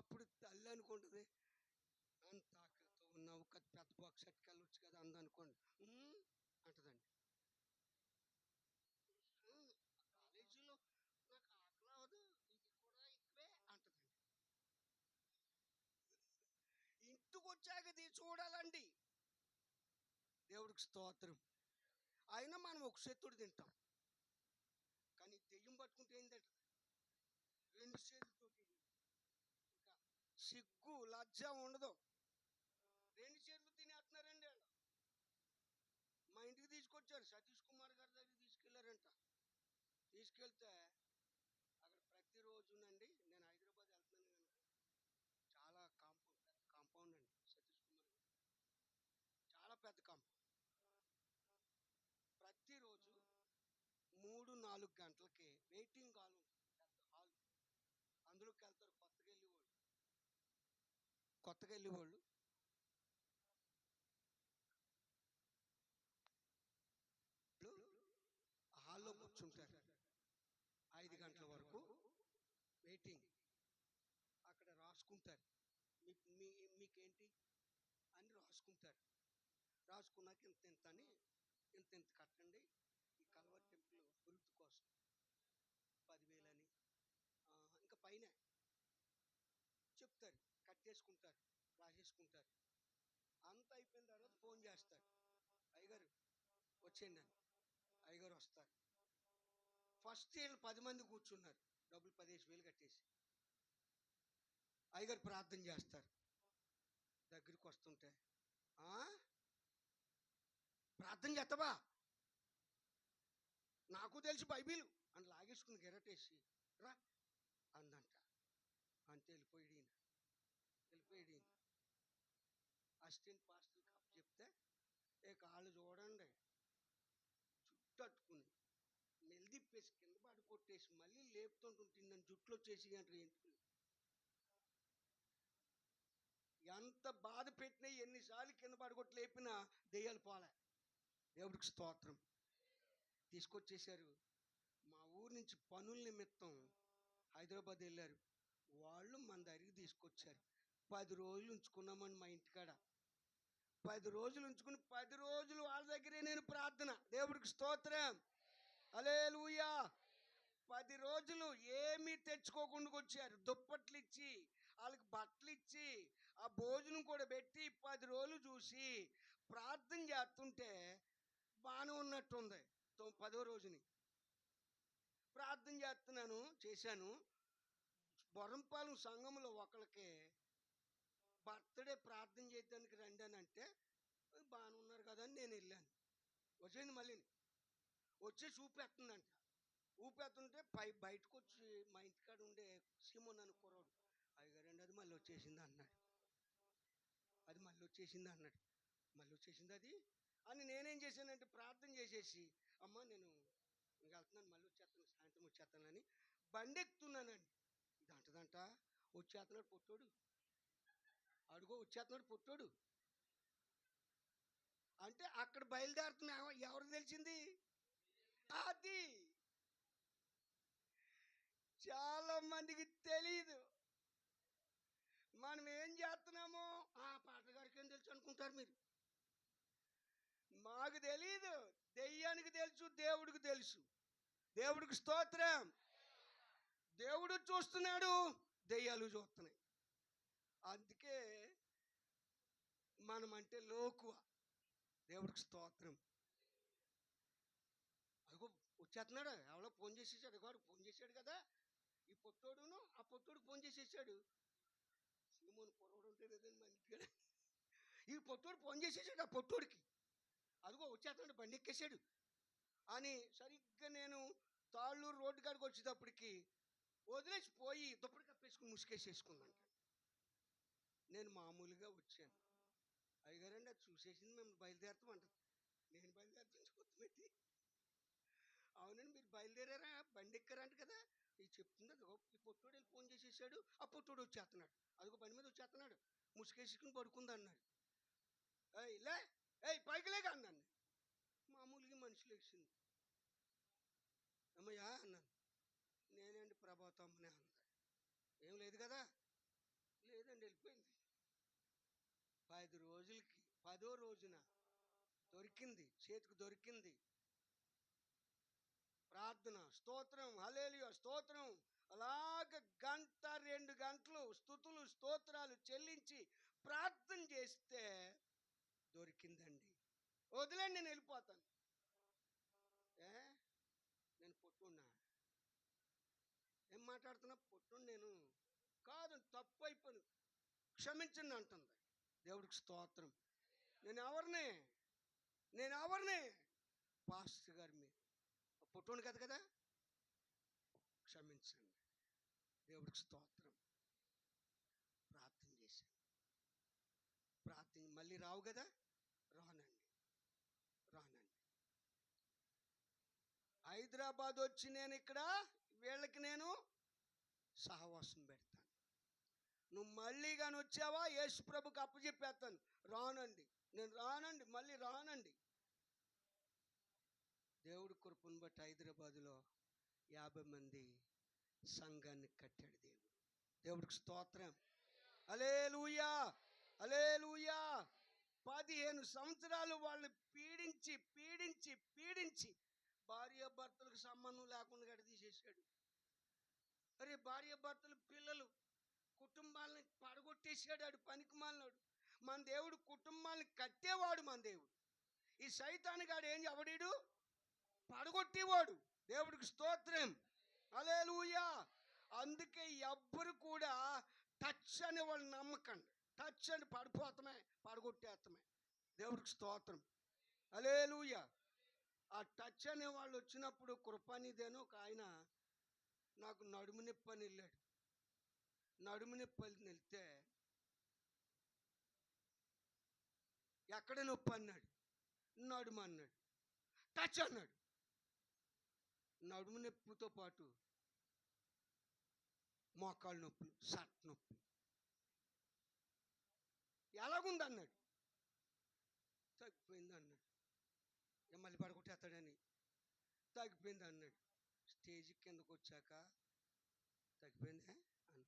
అప్పుడు తల్లి అనుకుంటుంది, అంత ఆకలితో ఉన్నావు కదా, పెద్ద బాక్స్ వెళ్ళొచ్చు కదా అందనుకోండి. అంటదండి. "ఉమ్, కాలేజీలో నాకు ఆకలి అవ్వదు, ఇది కూడా ఎక్కువే" అంటదండి. ఇంటికి వచ్చాక ఇది చూడాలండి. దేవుడికి స్తోత్రం. అయినా మనం ఒక శత్రుడు తింటాం, కానీ దెయ్యం పట్టుకుంటే ఏంటంటే రెండు చేతులతోటి ఇంకా సిగ్గు లజ్జ ఉండదు. రెండు చేతులు తినేస్తున్నారండి వాళ్ళు. మా ఇంటికి తీసుకొచ్చారు, సతీష్ కుమార్ గారి దగ్గరికి తీసుకెళ్లారంట. తీసుకెళ్తే అక్కడ ప్రతిరోజునండి, నేను హైదరాబాద్ వెళ్తున్నాను కనుక చాలా కాంపౌండ్ అండి సతీష్ కుమార్ గారు, చాలా పెద్ద కాంపౌండ్. ప్రతిరోజు 3-4 గంటలకి వెయిటింగ్ హాల్ ఉంటుంది, పెద్ద హాల్. అందులోకి వెళ్తారు కొత్తగా వెళ్ళేవాళ్ళు. హాల్లో కూర్చుంటారు 5 గంటల వరకు వెయిటింగ్. అక్కడ రాసుకుంటారు, మీకేంటి అని రాసుకుంటారు. రాసుకున్నాక ఇంత ఇంత అని, ఇంత ఇంత కట్టండి ఈ కల్వర్ టెంపుల్ అభివృద్ధి కోసం 10,000 అని, ఇంకా పైన చెప్తారు. కట్టేసుకుంటారు, రాసేసుకుంటారు. అంత అయిపోయిన తర్వాత ఫోన్ చేస్తారు, అయ్యగారు వచ్చేయండి అని. అయ్యగారు వస్తారు. ఫస్ట్ వీళ్ళు 10 మంది కూర్చున్నారు, డబ్బులు 15,000 కట్టేసి. అయ్యగారు ప్రార్థన చేస్తారు. దగ్గరికి వస్తుంటే, ప్రార్థన చేస్తావా, నాకు తెలిసి బైబిల్ అని లాగేసుకుని గిరటేసి రా అందంట. అంతే వెళ్ళిపోయాడు. అసిస్టెంట్ పాస్టర్కి అప్పు చెప్తే కాళ్ళు చూడండి చుట్టట్టుకుని మెల్దిప్పేసి కింద పడి కొట్టేసి మళ్ళీ లేపుతుంటుంటుంది. నన్ను జుట్లు వచ్చేసి అంటారు ఎందుకు. ఎంత బాధ పెట్టినా ఎన్నిసార్లు కింద పడగొట్టి లేపినా దెయ్యాలు పోలే. దేవుడికి స్తోత్రం. తీసుకొచ్చేసారు. మా ఊరు నుంచి పనుల నిమిత్తం హైదరాబాద్ వెళ్ళారు. వాళ్ళు మన దగ్గరికి తీసుకొచ్చారు. 10 రోజులు ఉంచుకున్నామని మా ఇంటికాడ. 10 రోజులు ఉంచుకుని 10 రోజులు వాళ్ళ దగ్గరే నేను ప్రార్థన. దేవుడికి స్తోత్రం. హల్లెలూయా. 10 రోజులు ఏమీ తెచ్చుకోకుండా వచ్చారు. దుప్పట్లు ఇచ్చి, వాళ్ళకి బట్టలు ఇచ్చి, ఆ భోజనం కూడా పెట్టి 10 రోజులు చూసి ప్రార్థన చేస్తుంటే బాగానే ఉన్నట్టుంది. 10వ రోజుని ప్రార్థన చేశాను. బొరంపాలెం సంఘంలో ఒకళ్ళకి బర్త్డే ప్రార్థన చేయడానికి రండి అని అంటే బాగానే ఉన్నారు కదా అని నేను వెళ్ళాను. వచ్చేది మళ్ళీ వచ్చి చూపెత్తుందంట. ఊపేస్తుంటే బయటకు వచ్చి మా ఇంటికాడ ఉండే సీమోన్ అని కుర్రాడు, అయ్యగారండి అది మళ్ళీ వచ్చేసింది అన్నాడు. మళ్ళీ వచ్చేసింది అది అని నేనేం చేశానంటే ప్రార్థన చేసేసి, అమ్మ నేను ఇంక వెళ్తున్నాను, మళ్ళీ వచ్చేస్తాను, సాయంత్రం వచ్చేస్తానని బండి ఎక్కుతున్నానండి. ఇది అంటదంట, వచ్చేస్తున్నాడు పొట్టోడు, అడుగో వచ్చేస్తున్నాడు పొట్టోడు అంటే అక్కడ బయలుదేరుతున్నా. ఎవరు తెలిసింది? అది చాలా మందికి తెలీదు. మనం ఏం చేస్తున్నామో ఆ పాటల గారికి ఏం తెలుసు అనుకుంటారు మీరు. మాకు తెలీదు, దెయ్యానికి తెలుసు, దేవుడికి తెలుసు. దేవుడికి స్తోత్రం. దేవుడు చూస్తున్నాడు, దెయ్యాలు చూస్తున్నాయి. అందుకే మనం అంటే లోకువ. దేవుడికి స్తోత్రం. అదిగో వచ్చేస్తున్నాడు, ఎవరో ఫోన్ చేసేసాడు, ఫోన్ చేశాడు కదా, ఈ పొట్టోడును ఆ పొట్టోడికి ఫోన్ చేసేసాడు. సీమోను పొరవడు ఉంటే లేదండి మన ఇంటికాడ. ఈ పొట్టోడు ఫోన్ చేసేసాడు ఆ పొట్టోడికి, అదిగో వచ్చేస్తున్నాడు, బండి ఎక్కేసాడు అని. సరిగ్గా నేను తాళ్ళూరు రోడ్డు కాడికి వచ్చేటప్పటికి వదిలేసిపోయి దుప్పటి కప్పేసుకుని ముసుకేసేసుకుందంట. నేను మామూలుగా వచ్చాను. అయ్యగారండి అది చూసేసింది, మేము బయలుదేరుతాం అంటది. నేను బయలుదేరుతాను. అవునండి మీరు బయలుదేరారా, బండి ఎక్కారంట కదా, ఇది చెప్తుంది. అదిగో ఈ పొట్టోడు వెళ్ళి ఫోన్ చేసేసాడు, ఆ పొట్టోడు వచ్చేస్తున్నాడు, అదిగో బండి మీద వచ్చేస్తున్నాడు, ముసుకేసుకుని పడుకుంది అన్నాడు. లే పైకి లేక అన్నాను. మామూలుగా మనుషులు వేసింది. అమ్మయ్యా అన్నాను. నేనేంటి ప్రభాతం అమ్మనే అన్నాడు. ఏం లేదు కదా, వెళ్ళిపోయిందండి, వెళ్ళిపోయింది. 10 రోజులకి 10వ రోజున దొరికింది, చేతికి దొరికింది. ప్రార్థన, స్తోత్రం, హల్లెలూయా, స్తోత్రం. అలాగ 1-2 గంటలు స్తుతులు స్తోత్రాలు చెల్లించి ప్రార్థన చేస్తే దొరికిందండి. వదిలేండి, నేను వెళ్ళిపోతాను. ఏ నేను పొట్టున్నా? ఏం మాట్లాడుతున్నా? పొట్టు నేను కాదు, తప్పు అయిపోయింది, క్షమించండి అంటుంది. దేవుడికి స్తోత్రం. నేను ఎవరిని? పాస్టర్ గారు, మీరు పొట్టుని కదా కదా, క్షమించండి. దేవుడికి స్తోత్రం. ప్రార్థన చేశాను. ప్రార్థన మళ్ళీ రావు కదా, రానండి. హైదరాబాద్ వచ్చి నేను ఇక్కడ వీళ్ళకి నేను సహవాసం పెడతాను. నువ్వు మళ్ళీ కానీ వచ్చావా యేసు ప్రభుకి అప్పచెప్పేస్తాను. నేను రానండి, మళ్ళీ రానండి. దేవుడి కృపను బట్టి హైదరాబాదులో 50 మంది సంఘాన్ని కట్టాడు దేవుడు. దేవుడికి స్తోత్రం. హల్లెలూయా, హల్లెలూయా. 15 సంవత్సరాలు వాళ్ళు పీడించి భార్యాభర్తలకు సంబంధం లేకుండా గడి తీసేసాడు. అరే, భార్యాభర్తలు, పిల్లలు, కుటుంబాలని పడగొట్టేసాడు. ఆడు పనికిమాలినాడు. మన దేవుడు కుటుంబాలను కట్టేవాడు. మన దేవుడు ఈ సైతానుగాడు ఏం ఎవడీడు? పడగొట్టేవాడు. దేవుడికి స్తోత్రం. హల్లెలూయా. అందుకే ఎవ్వరు కూడా టచ్ అని వాళ్ళు నమ్మకండి. టచ్ అని పడిపోతామే, పడగొట్టేస్తామే. దేవుడికి స్తోత్రం. హల్లెలూయా. ఆ టచ్ అనే వాళ్ళు వచ్చినప్పుడు కృపానిదేనో ఒక ఆయన నాకు నడుము నొప్పి అని వెళ్ళాడు. నడుము నొప్పి అని వెళ్తే ఎక్కడ నొప్పి అన్నాడు. నడుము అన్నాడు. టచ్ అన్నాడు. నడుము నొప్పితో పాటు మోకాళ్ళ నొప్పులు, సట్ నొప్పి. ఎలాగుంది అన్నాడు. తగ్గిపోయింది అన్నాడు. మళ్ళీ పడగొట్టేస్తాడని. తగ్గిపోయింది అన్నాడు. స్టేజ్ కిందకు వచ్చాక తగ్గిపోయిందే అన్నాడు.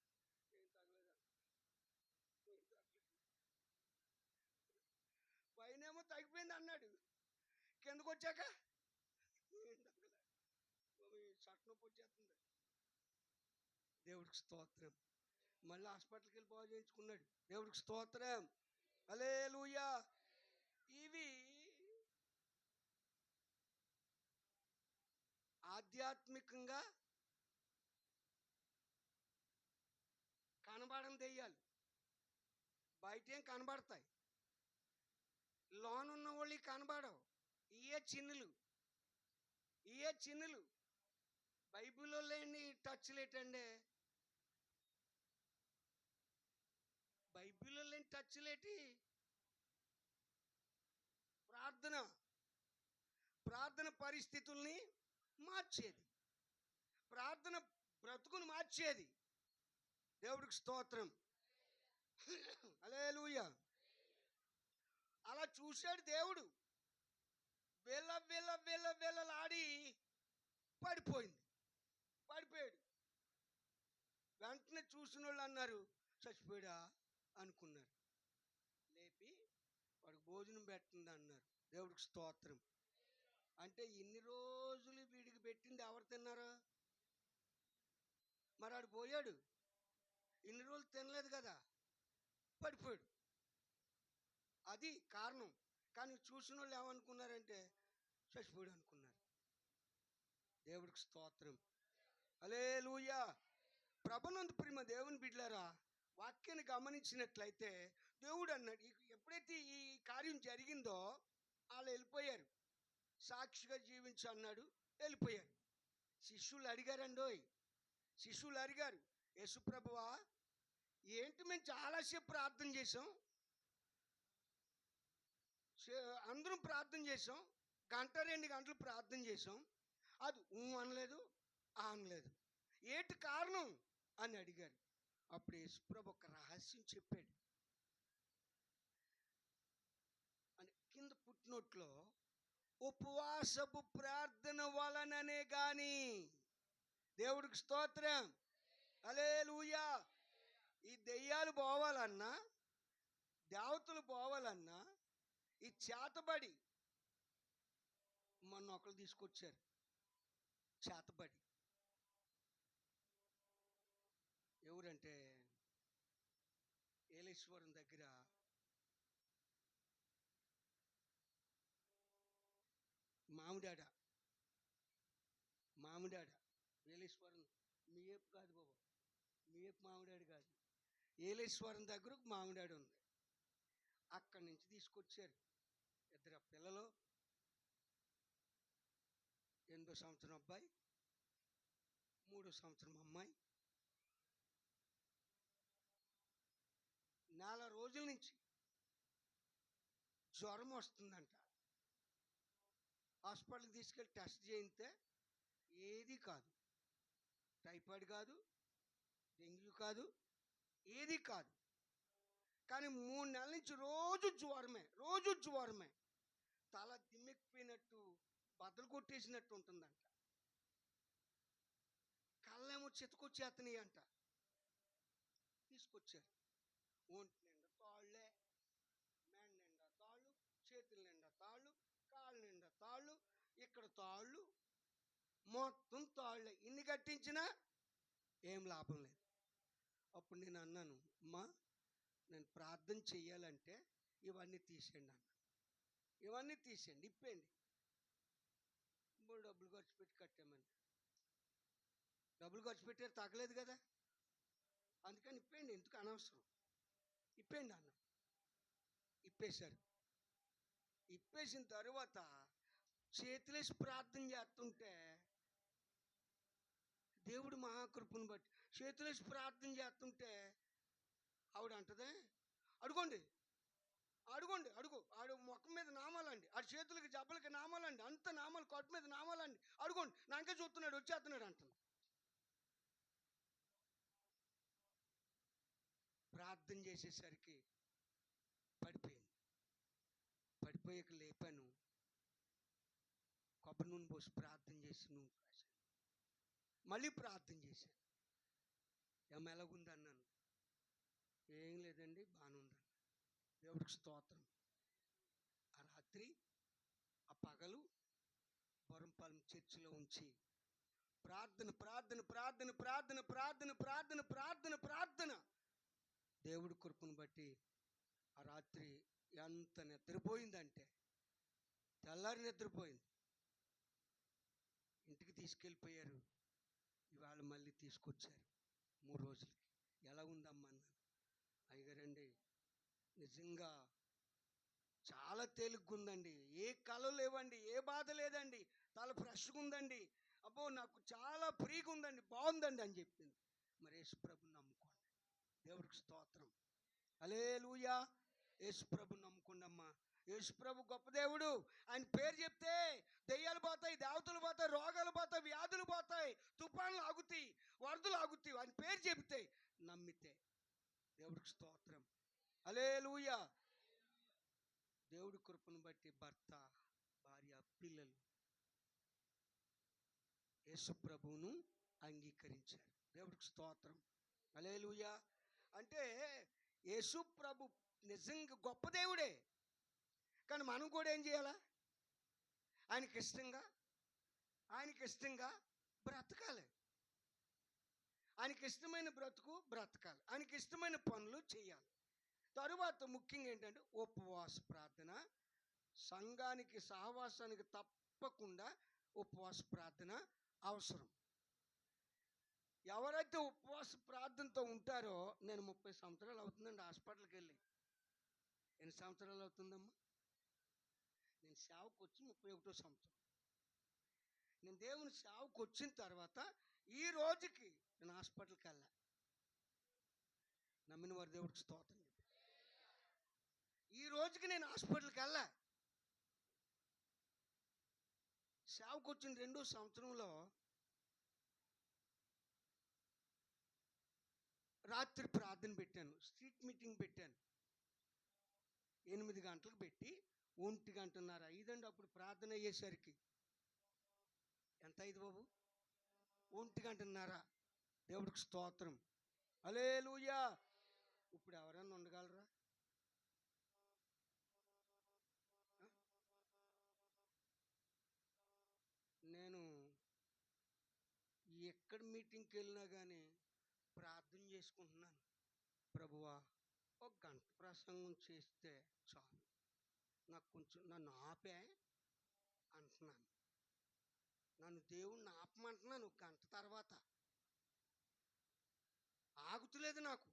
ఏం తగ్గలేదు. పైనేమో తగ్గిపోయింది అన్నాడు. కిందకు వచ్చాక ఏం తగ్గలేదు. షర్ట్ నొప్పి వచ్చేస్తుంది. దేవుడికి స్తోత్రం. మళ్ళీ హాస్పిటల్కి వెళ్ళి బాగు చేయించుకున్నాడు. దేవుడికి స్తోత్రం. హల్లెలూయా. ఇవి ఆధ్యాత్మికంగా కనబడని దెయ్యాలు. బయటేం కనబడతాయి, లోనున్న వాళ్ళు కనబడవు. ఇయే చిన్నులు. బైబిల్లో లేని టచ్లేటండి. బైబిల్లో లేని టచ్లేటి? ప్రార్థన పరిస్థితుల్ని మార్చేది. ప్రార్థన బ్రతుకును మార్చేది. దేవుడికి స్తోత్రం. హల్లెలూయా. అలా చూశాడు దేవుడు. వెళ్ళలాడి పడిపోయాడు. వెంటనే చూసిన వాళ్ళు అన్నారు, చచ్చిపోయాడా అనుకున్నారు. లేపి వాడికి భోజనం పెట్టండి అన్నారు. దేవుడికి స్తోత్రం. అంటే ఇన్ని రోజులు వీడికి పెట్టింది ఎవరు తిన్నారు? మరి ఆడు పోయాడు, ఇన్ని రోజులు తినలేదు కదా, పడిపోయాడు. అది కారణం. కానీ చూసిన వాళ్ళు ఏమనుకున్నారంటే చచ్చిపోయాడు అనుకున్నారు. దేవుడికి స్తోత్రం. హల్లెలూయా. ప్రభునందు ప్రియమైన దేవుని బిడ్డలారా, వాక్యాన్ని గమనించినట్లయితే దేవుడు అన్నాడు, ఎప్పుడైతే ఈ కార్యం జరిగిందో వాళ్ళు వెళ్ళిపోయారు. సాక్షిగా జీవించు అన్నాడు, వెళ్ళిపోయారు. శిష్యులు అడిగారు, యేసుప్రభువా, ఏంటి మేము చాలాసేపు ప్రార్థన చేసాం, అందరం ప్రార్థన చేసాం, 1-2 గంటలు ప్రార్థన చేసాం, అది అనలేదు, ఏంటి కారణం అని అడిగారు. అప్పుడు యేసుప్రభు ఒక రహస్యం చెప్పాడు. అని కింద పుట్టినట్లో ఉపవాసపు ప్రార్థన వలననే గాని. దేవుడికి స్తోత్రం. హల్లెలూయా. ఈ దెయ్యాలు పోవాలన్నా, దేవతలు పోవాలన్నా, ఈ చేతబడి మొన్న ఒకరు తీసుకొచ్చారు. చేతబడి ఎవరంటే ఏలేశ్వరం దగ్గర మామిడాడ ఏలేశ్వరం మీ ఏపు కాదు బాబు, మీ ఏపు మామిడాడు కాదు, ఏలేశ్వరం దగ్గర మామిడాడు ఉంది. అక్కడి నుంచి తీసుకొచ్చారు 2 పిల్లలు, 8వ సంవత్సరం అబ్బాయి, 3వ సంవత్సరం అమ్మాయి. 4 రోజుల నుంచి జ్వరం వస్తుందంట. హాస్పిటల్కి తీసుకెళ్ళి టెస్ట్ చేయితే ఏది కాదు, టైఫాయిడ్ కాదు, డెంగ్యూ కాదు, ఏది కాదు. కానీ 3 నెలల నుంచి రోజు జ్వరమే, తల దిమ్మెక్కిపోయినట్టు, బద్దలు కొట్టేసినట్టు ఉంటుందంట. కళ్ళేమో చితకొచ్చేస్తున్నాయి అంట. తీసుకొచ్చారు. ఒంటి నిండా తాళ్ళే, మెడ నిండా తాళ్ళు, చేతుల నిండా తాళ్ళు, కాళ్ళ నిండా తాళ్ళు, ఇక్కడ తాళ్ళు, మొత్తం తాళ్ళే. ఇన్ని కట్టించినా ఏం లాభం లేదు. అప్పుడు నేను అన్నాను, అమ్మా నేను ప్రార్థన చెయ్యాలంటే ఇవన్నీ తీసేయండి అన్న. ఇవన్నీ తీసేయండి, ఇప్పేయండి. ఇప్పుడు డబ్బులు ఖర్చు పెట్టి కట్టామని, డబ్బులు ఖర్చు పెట్టారు, తగ్గలేదు కదా, అందుకని ఇప్పేయండి, ఎందుకు అనవసరం, ఇప్పేయండి అన్న. ఇప్పేశారు. ఇప్పేసిన తరువాత చేతులేసి ప్రార్థన చేస్తుంటే దేవుడు మహాకృపను బట్టి చేతులేసి ప్రార్థన చేస్తుంటే ఆవిడ అంటదే, అడుగు ఆడు మొక్క మీద నామాలండి, ఆడు చేతులకి జబ్బలకి నామాలండి, అంత నామాలు, కట్టు మీద నామాలండి, అడుగోండి, నాకే చూస్తున్నాడు, వచ్చేస్తున్నాడు అంటుంది. ప్రార్థన చేసేసరికి పడిపోయింది. పడిపోయాక లేపాను, కొబ్బరి నూనె పోసి ప్రార్థన చేసి నూనె రాశాను. మళ్ళీ ప్రార్థన చేశాను. ఏమో ఎలాగుంది అన్నాను. ఏం లేదండి, బాగానే ఉందన్న. దేవుడికి స్తోత్రం. ఆ రాత్రి, ఆ పగలు బొరంపాలెం చర్చిలో ఉంచి ప్రార్థన దేవుడి కృపను బట్టి ఆ రాత్రి ఎంత నిద్రపోయిందంటే, తెల్లారి నిద్రపోయింది. ఇంటికి తీసుకెళ్ళిపోయారు. ఇవాళ మళ్ళీ తీసుకొచ్చారు 3 రోజులకి. ఎలా ఉందమ్మా అన్నాను. అయ్యగారండి నిజంగా చాలా తేలిగ్గా ఉందండి, ఏ కళలు లేవండి, ఏ బాధ లేదండి, చాలా ఫ్రెష్గా ఉందండి, అబ్బో నాకు చాలా ఫ్రీగా ఉందండి, బాగుందండి అని చెప్పింది. మరి యేసుప్రభుని నమ్ముకోండి. దేవుడికి స్తోత్రం. హల్లెలూయా. యేసుప్రభుని నమ్ముకోండి అమ్మా. యేసుప్రభు గొప్ప దేవుడు. ఆయన పేరు చెప్తే దెయ్యాలు పోతాయి, దేవతలు పోతాయి, రోగాలు పోతాయి, వ్యాధులు పోతాయి, తుఫాన్లు ఆగుతాయి, వరదలు ఆగుతాయి. ఆయన పేరు చెబితే నమ్మితే. దేవుడికి స్తోత్రం. హల్లెలూయా. దేవుడి కృపను బట్టి భర్త, భార్య, పిల్లలు యేసుప్రభువును అంగీకరించారు. దేవుడికి స్తోత్రం. హల్లెలూయా. అంటే యేసుప్రభు నిజంగా గొప్ప దేవుడే, కానీ మనం కూడా ఏం చేయాలా? ఆయనకి ఇష్టంగా బ్రతకాలి. ఆయనకి ఇష్టమైన బ్రతుకు బ్రతకాలి. ఆయనకి ఇష్టమైన పనులు చేయాలి. తరువాత ముఖ్యంగా ఏంటంటే ఉపవాస ప్రార్థన. సంఘానికి, సహవాసానికి తప్పకుండా ఉపవాస ప్రార్థన అవసరం. ఎవరైతే ఉపవాస ప్రార్థనతో ఉంటారో, నేను 30 సంవత్సరాలు అవుతుందండి హాస్పిటల్కి వెళ్ళి. ఎన్ని సంవత్సరాలు అవుతుందమ్మా? నేను సేవకు వచ్చి 31వ సంవత్సరం. నేను దేవుని సేవకు వచ్చిన తర్వాత ఈ రోజుకి నేను హాస్పిటల్కి వెళ్ళా. నమ్మిన వారి దేవుడికి స్తోత్రం. ఈ రోజుకి నేను హాస్పిటల్కి వెళ్ళా. సేవకు వచ్చిన 2వ సంవత్సరంలో రాత్రి ప్రార్థన పెట్టాను, స్ట్రీట్ మీటింగ్ పెట్టాను. 8 గంటలకు పెట్టి 1:30, 5 అండి అప్పుడు ప్రార్థన అయ్యేసరికి. ఎంత అయింది బాబు? 1:30. దేవుడికి స్తోత్రం. హల్లెలూయా. ఇప్పుడు ఎవరైనా ఉండగలరా? ఆ? నేను ఎక్కడ మీటింగ్కి వెళ్ళినా కానీ ప్రార్థన చేసుకుంటున్నాను. ప్రభువా, ఒక గంట ప్రసంగం చేస్తే చాలు, నాకు కొంచెం నన్ను ఆపే అంటున్నాను. నన్ను దేవుణ్ణి ఆపమంటున్నాను. ఒక గంట తర్వాత ఆగుతులేదు, నాకు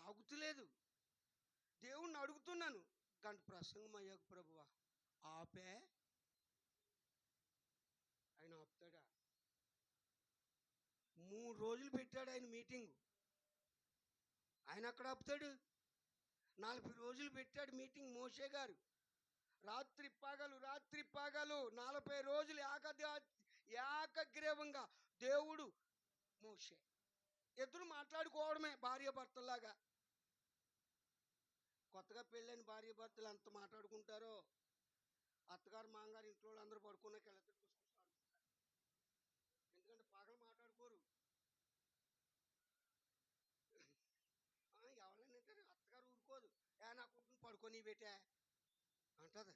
ఆగుతులేదు. దేవుణ్ణి అడుగుతున్నాను, గంట ప్రసంగం అయ్యాక ప్రభువా ఆపే. ఆయన ఆపుతాడా? 3 రోజులు పెట్టాడు ఆయన మీటింగు, ఆయన అక్కడ ఆపుతాడు? 40 రోజులు పెట్టాడు మీటింగ్ మోషే గారు. రాత్రి పగలు 40 రోజులు ఏకగ్రీవంగా దేవుడు మోషే ఇద్దరు మాట్లాడుకోవడమే భార్యాభర్తలాగా. కొత్తగా పెళ్ళైన భార్యాభర్తలు ఎంత మాట్లాడుకుంటారో. అత్తగారు మామగారు ఇంట్లో వాళ్ళు అందరూ పడుకున్నాక వెళ్ళిద్దరు కూర్చుంటారు. ఎందుకంటే పగలు మాట్లాడుకోరు. ఎవరైనా అత్తగారు ఊరుకోదు, నా కొడుకుని పడుకొని పెట్టా అంటది.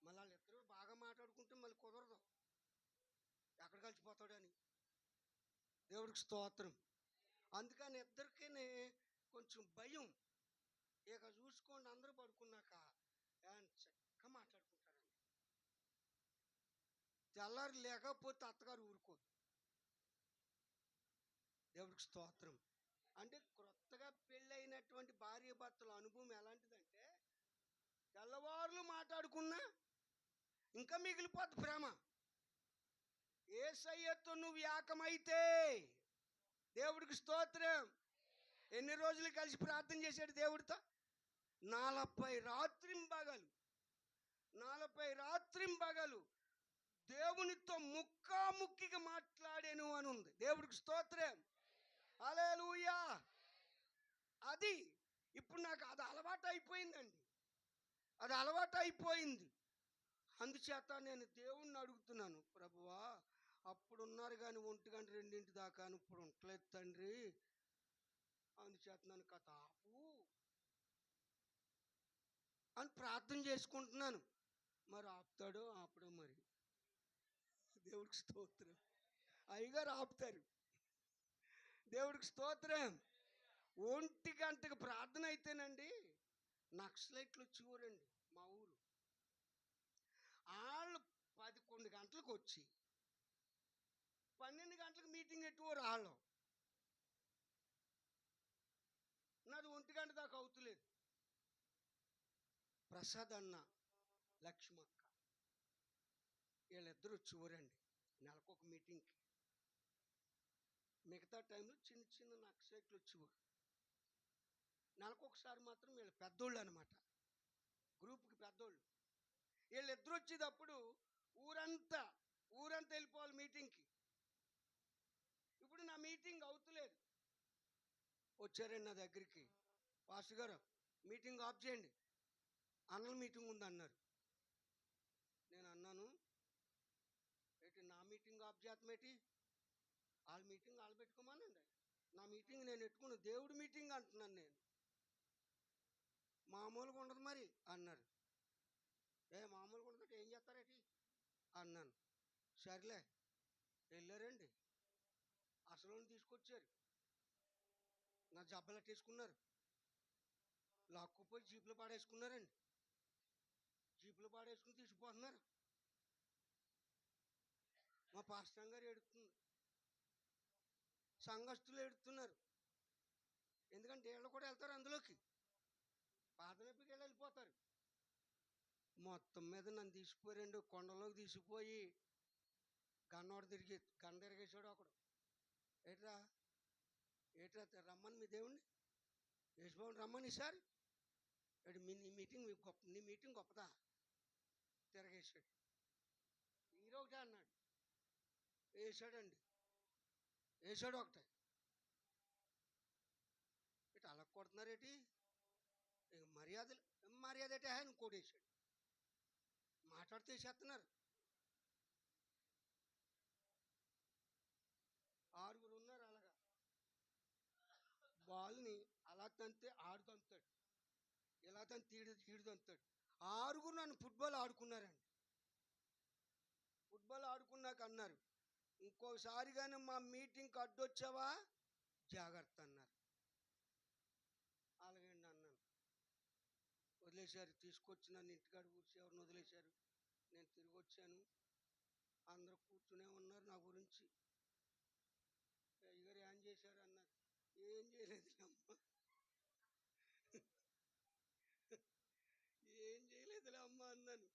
మళ్ళీ వాళ్ళిద్దరూ బాగా మాట్లాడుకుంటే మళ్ళీ కుదరదు, ఎక్కడ కలిసిపోతాడని. దేవుడికి స్తోత్రం. అందుకని ఇద్దరికీ కొంచెం భయం. ఇక చూసుకోండి, అందరూ పడుకున్నాక చక్కగా మాట్లాడుకుంటారండి. తెల్లారి లేకపోతే అత్తగారు ఊరుకోదు. దేవుడికి స్తోత్రం. అంటే క్రొత్తగా పెళ్ళైనటువంటి భార్య భర్తల అనుభవం ఎలాంటిదంటే, తెల్లవారులు మాట్లాడుకున్నా ఇంకా మిగిలిపోద్ది ప్రేమ. యేసయ్యతో నువ్వు ఏకమైతే, దేవుడికి స్తోత్రం. ఎన్ని రోజులు కలిసి ప్రార్థన చేశాడు దేవుడితో? 40 రాత్రింబగలు దేవునితో ముక్కాముక్కిగా మాట్లాడాను అని ఉంది. దేవుడికి స్తోత్రం. హల్లెలూయా. అది ఇప్పుడు నాకు అది అలవాటు అయిపోయిందండి, అది అలవాటు అయిపోయింది. అందుచేత నేను దేవుణ్ణి అడుగుతున్నాను, ప్రభువా అప్పుడు ఉన్నారు కానీ 1 గంట 2 దాకా, ఇప్పుడు ఉండలేదు తండ్రి. అందుచేత నన్ను కథ ఆపు అని ప్రార్థన చేసుకుంటున్నాను. మరి ఆపుతాడో ఆపడో మరి. దేవుడికి స్తోత్రం. అయ్యగారు ఆపుతారు. దేవుడికి స్తోత్రం. 1 గంటకు ప్రార్థన అయితేనండి, నక్సలైట్లు వచ్చేవారండి మా ఊరు. వాళ్ళు 11 గంటలకు వచ్చి 12 గంటలకు మీటింగ్ ఎట్టుకోరు వాళ్ళు. నాది 1 గంట దాకా అవుతులేదు. ప్రసాద్ అన్న, లక్ష్మక్క వీళ్ళిద్దరు వచ్చేవారండి నెలకొక మీటింగ్కి. మిగతా టైంలో చిన్న చిన్న నక్సలైట్లు వచ్చేవారు. నెలకొకసారి మాత్రం వీళ్ళు పెద్దోళ్ళు అనమాట, గ్రూప్కి పెద్దోళ్ళు. వీళ్ళిద్దరు వచ్చేటప్పుడు ఊరంతా వెళ్ళిపోవాలి మీటింగ్కి. ఇప్పుడు నా మీటింగ్ అవుతులేదు. వచ్చారండి నా దగ్గరికి, పాస్టర్ గారు మీటింగ్ ఆఫ్ చేయండి, అన్నల మీటింగ్ ఉంది అన్నారు. నేను అన్నాను, ఏంటి నా మీటింగ్ ఆఫ్ చేస్తాం ఏంటి? వాళ్ళ మీటింగ్ వాళ్ళు పెట్టుకోమనండి, నా మీటింగ్ నేను పెట్టుకున్నాను, దేవుడి మీటింగ్ అంటున్నాను నేను, మామూలుగా ఉండదు మరి అన్నారు. మామూలుగా ఉండదు ఏం చేస్తారేటి అన్నాను. సర్లే వెళ్ళారండి. అసలు తీసుకొచ్చారు, నా జబ్బలట్టేసుకున్నారు, లాక్కుపోయి జీపులో పాడేసుకున్నారండి. జీపులో పాడేసుకుని తీసుకుపోతున్నారు. మా పాస్టర్ గారు ఏడుతుంది, సంఘస్థులు ఏడుతున్నారు. ఎందుకంటే వీళ్ళు కూడా వెళ్తారు అందులోకి, బాధ నొప్పికి వెళ్ళిపోతారు. మొత్తం మీద నన్ను తీసుకుపోయారండి, కొండలోకి తీసుకుపోయి గన్నోడు తిరిగేసాడు ఒకడు. ఏట్రా రమ్మని మీ దేవుణ్ణి యేసుబాబుని రమ్మని ఈసారి నీ మీటింగ్ గొప్పదా? తిరగేసాడు. ఒకటే అన్నాడు, వేసాడు ఒకటే. ఇటు అలా కొడుతున్నారేటి, ఇక మర్యాద ఏంటి ఆయన ఇంకోటి వేసాడు. మాట్లాడితే వేసేస్తున్నారు. 6 ఉన్నారు అలాగా. ఇలా తంతే ఆడు తంతాడు, ఇలా తంతే ఈడు తంతాడు. ఆరుగురు నన్ను ఫుట్బాల్ ఆడుకున్నారండి. ఫుట్బాల్ ఆడుకున్నాక అన్నారు, ఇంకోసారి కానీ మా మీటింగ్కి అడ్డొచ్చావా జాగ్రత్త అన్నారు. అలాగండి అన్నాను. వదిలేశారు, తీసుకొచ్చి నన్ను ఇంటికాడ కూర్చి ఎవరిని వదిలేశారు. నేను తిరిగి వచ్చాను. అందరూ కూర్చునే ఉన్నారు. నా గురించి అయ్యగారు ఏం చేశారు అన్నారు. ఏం చేయలేదు అమ్మ, ఏం చేయలేదులే అమ్మ అన్నాను.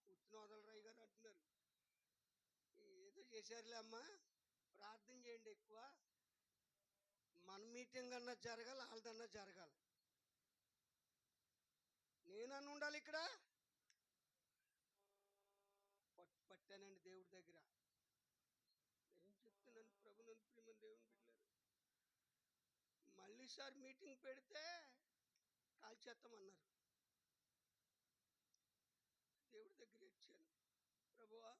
కూర్చుని వదలరు అయ్యగారు అంటున్నారు. ఏదో చేశారులే అమ్మ, ప్రార్థన చేయండి ఎక్కువ. మన మీటింగ్ అన్నా జరగాలి, వాళ్ళదన్నా జరగాలి. నేనన్నా ఉండాలి ఇక్కడ. పట్టానండి దేవుడి దగ్గర. ఏం చెప్తున్నాను, ప్రభునందు ప్రియమైన దేవుని బిడ్డలారు, మళ్ళీ సార్ మీటింగ్ పెడితే కాల్చేస్తామన్నారు. దేవుడి దగ్గర ఇచ్చాను, ప్రభువా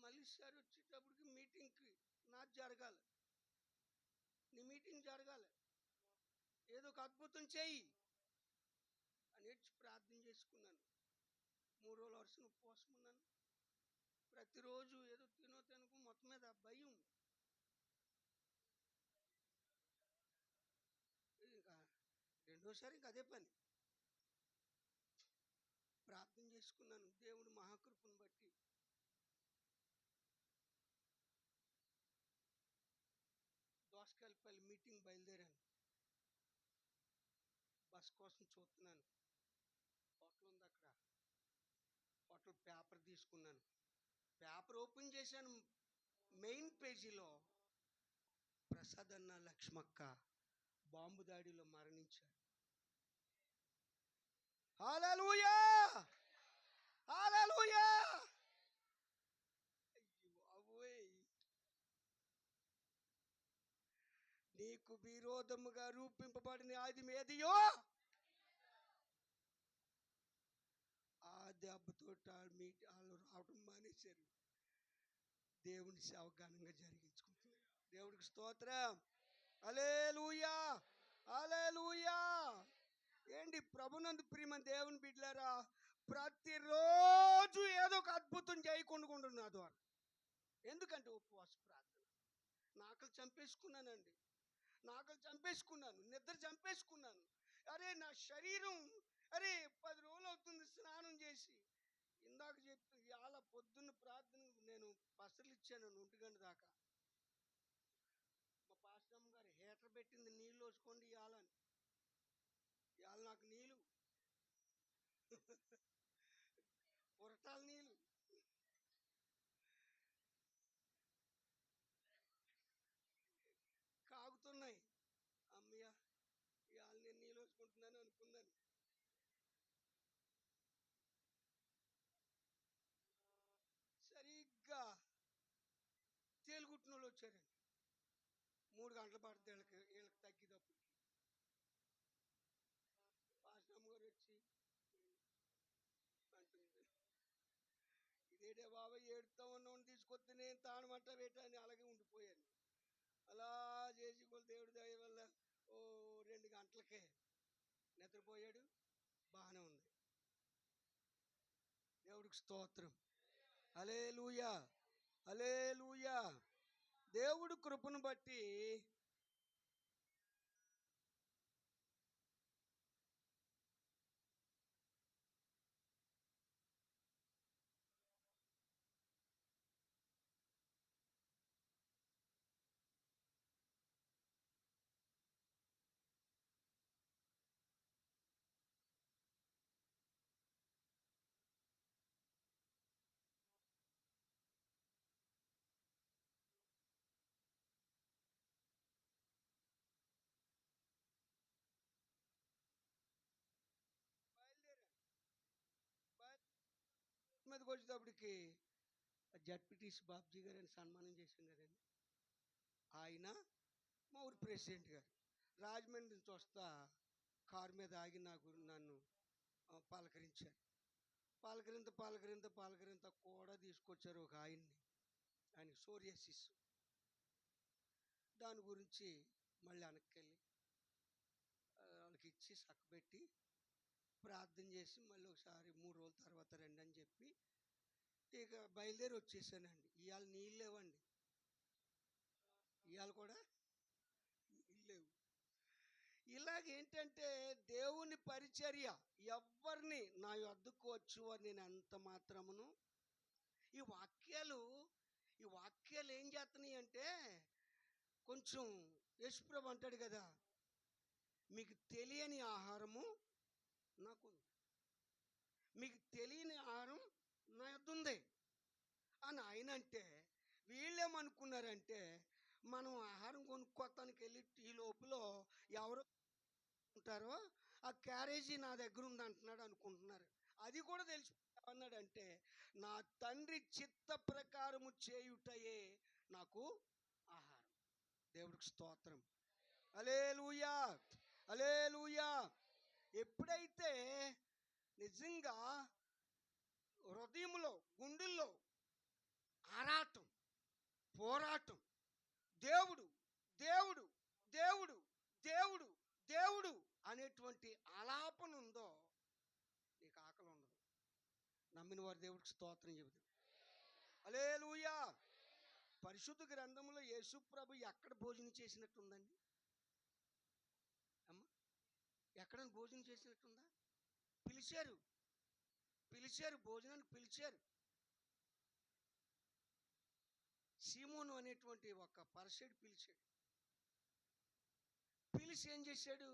మళ్ళీ సార్ వచ్చేటప్పటికి మీటింగ్కి నాకు జరగాలి, నీ మీటింగ్ జరగాలి, ఏదో ఒక అద్భుతం చేయి అని ప్రార్థన చేసుకున్నాను. 3 రోజుల వరుసను ఉపవాసం ఉన్నాను. ప్రతిరోజు ఏదో తినకు మొత్తం మీద భయం. ఇంకా రెండోసారి ఇంకా అదే పని. ప్రార్థన చేసుకున్నాను. దేవుడు మహాకృపను బట్టి దోసకాయలపల్లి మీటింగ్ బయలుదేరాను. బస్ కోసం చూస్తున్నాను. హోటల్ ఉంది అక్కడ. హోటల్ పేపర్ తీసుకున్నాను. పేపర్ ఓపెన్ చేశాను. మెయిన్ పేజీలో ప్రసాద్ అన్న లక్ష్మక్క బాంబు దాడిలో మరణించారు. హల్లెలూయా, హల్లెలూయా. బాబోయ్, నీకు విరోధముగా రూపింపబడిన ఆయుధం ఏదియో ఆ దెబ్బతో వాళ్ళు రావడం మానేశారు. దేవుని సేవ ఘనంగా జరిగించుకుంటున్నారు. దేవుడికి స్తోత్రం. హల్లెలూయా, హల్లెలూయా. ఏంటి ప్రభునందు ప్రియమైన దేవుని బిడ్డలారా, ప్రతిరోజు ఏదో ఒక అద్భుతం చేయకుండా నా ద్వారా. ఎందుకంటే ఉపవాస ప్రార్థన. నాకలు చంపేసుకున్నానండి, నాకలు చంపేసుకున్నాను, నిద్ర చంపేసుకున్నాను. అరే నా శరీరం, అరే 10 రోజులు అవుతుంది స్నానం చేసి. ఇందాక చెప్పి ఇవాళ పొద్దున్న ప్రార్థన నేను పసలు ఇచ్చాను 1 గంట దాకా. మా పాస్టమ్మ గారు హీటర్ పెట్టింది, నీళ్ళు వచ్చుకోండి ఇవ్వాలని. ఇవాళ నాకు నీళ్ళు పురటాల నీళ్ళు కాగుతున్నాయి. అమ్మయ్య, ఇవాళ నేను నీళ్ళు వచ్చుకుంటున్నాను అనుకున్నాను. సరిగ్గా తేలుగుట్టిన వాళ్ళు వచ్చారండి. 3 గంటల పడుతుంది వీళ్ళకి తగ్గేటప్పటికి. పాస్టమ్మ గారు వచ్చి అంటుంది, ఇదేటే బాబా ఏడుతా ఉన్నవాడిని తీసుకొస్తే నేను తానమంట వేయటాన్ని అలాగే ఉండిపోయాను. అలా చేసి దేవుడి దయ వల్ల 2 గంటలకే నిద్రపోయాడు. బాగానే ఉంది. దేవుడికి స్తోత్రం. హల్లెలూయా, హల్లెలూయా. దేవుడి కృపను బట్టి బయలుదేరాను. మీదకి వచ్చేటప్పటికి జడ్పీటీసీ బాబ్జీ గారిని సన్మానం చేశాం కదండి. ఆయన మా ఊరి ప్రెసిడెంట్ గారు రాజమండ్రి నుంచి వస్తా కారు మీద ఆగి నన్ను పలకరించారు. పలకరింత కూడా తీసుకొచ్చారు ఒక ఆయన్ని. ఆయన సోరియాసిస్. దాని గురించి మళ్ళీ వెనక్కి వాళ్ళకి ఇచ్చి చక్కబెట్టి ప్రార్థన చేసి మళ్ళీ ఒకసారి 3 రోజుల తర్వాత రండి అని చెప్పి ఇక బయలుదేరి వచ్చేసానండి. ఇవాళ నీళ్ళు లేవండి, ఇవాళ కూడా నీళ్ళు లేవు. ఇలాగేంటంటే దేవుని పరిచర్య ఎవరిని నా యొద్దకు వచ్చు అని నేను అంత మాత్రమును ఈ వాక్యాలు ఏం చేస్తున్నాయి అంటే కొంచెం యేసుప్రభు అంటాడు కదా, మీకు తెలియని ఆహారము నాకు, మీకు తెలియని ఆహారం నా యొద్ద ఉంది అని ఆయన అంటే, వీళ్ళేమనుకున్నారంటే మనం ఆహారం కొనుక్కోటానికి వెళ్ళి ఈ లోపల ఎవరు ఉంటారో ఆ క్యారేజీ నా దగ్గర ఉంది అంటున్నాడు అనుకుంటున్నారు. అది కూడా తెలిసి అన్నాడంటే నా తండ్రి చిత్త ప్రకారము చేయుటయే నాకు ఆహారం. దేవుడికి స్తోత్రం. హల్లెలూయా, హల్లెలూయా. ఎప్పుడైతే నిజంగా హృదయంలో గుండెల్లో ఆరాటం, పోరాటం, దేవుడు దేవుడు దేవుడు దేవుడు దేవుడు అనేటువంటి ఆలాపన ఉందో నీకు ఆకలి ఉండదు. నమ్మిన వారు దేవుడికి స్తోత్రం చెబుతారు. హల్లెలూయా. పరిశుద్ధ గ్రంథంలో యేసుప్రభు ఎక్కడ భోజనం చేసినట్టుందండి అమ్మ? ఎక్కడ భోజనం చేసినట్టుందా? పిలిచారు భోజనానికి పిలిచారు. సీమోను అనేటువంటి ఒక పరిసయుడు పిలిచాడు. పిలిచి ఏం చేశాడు?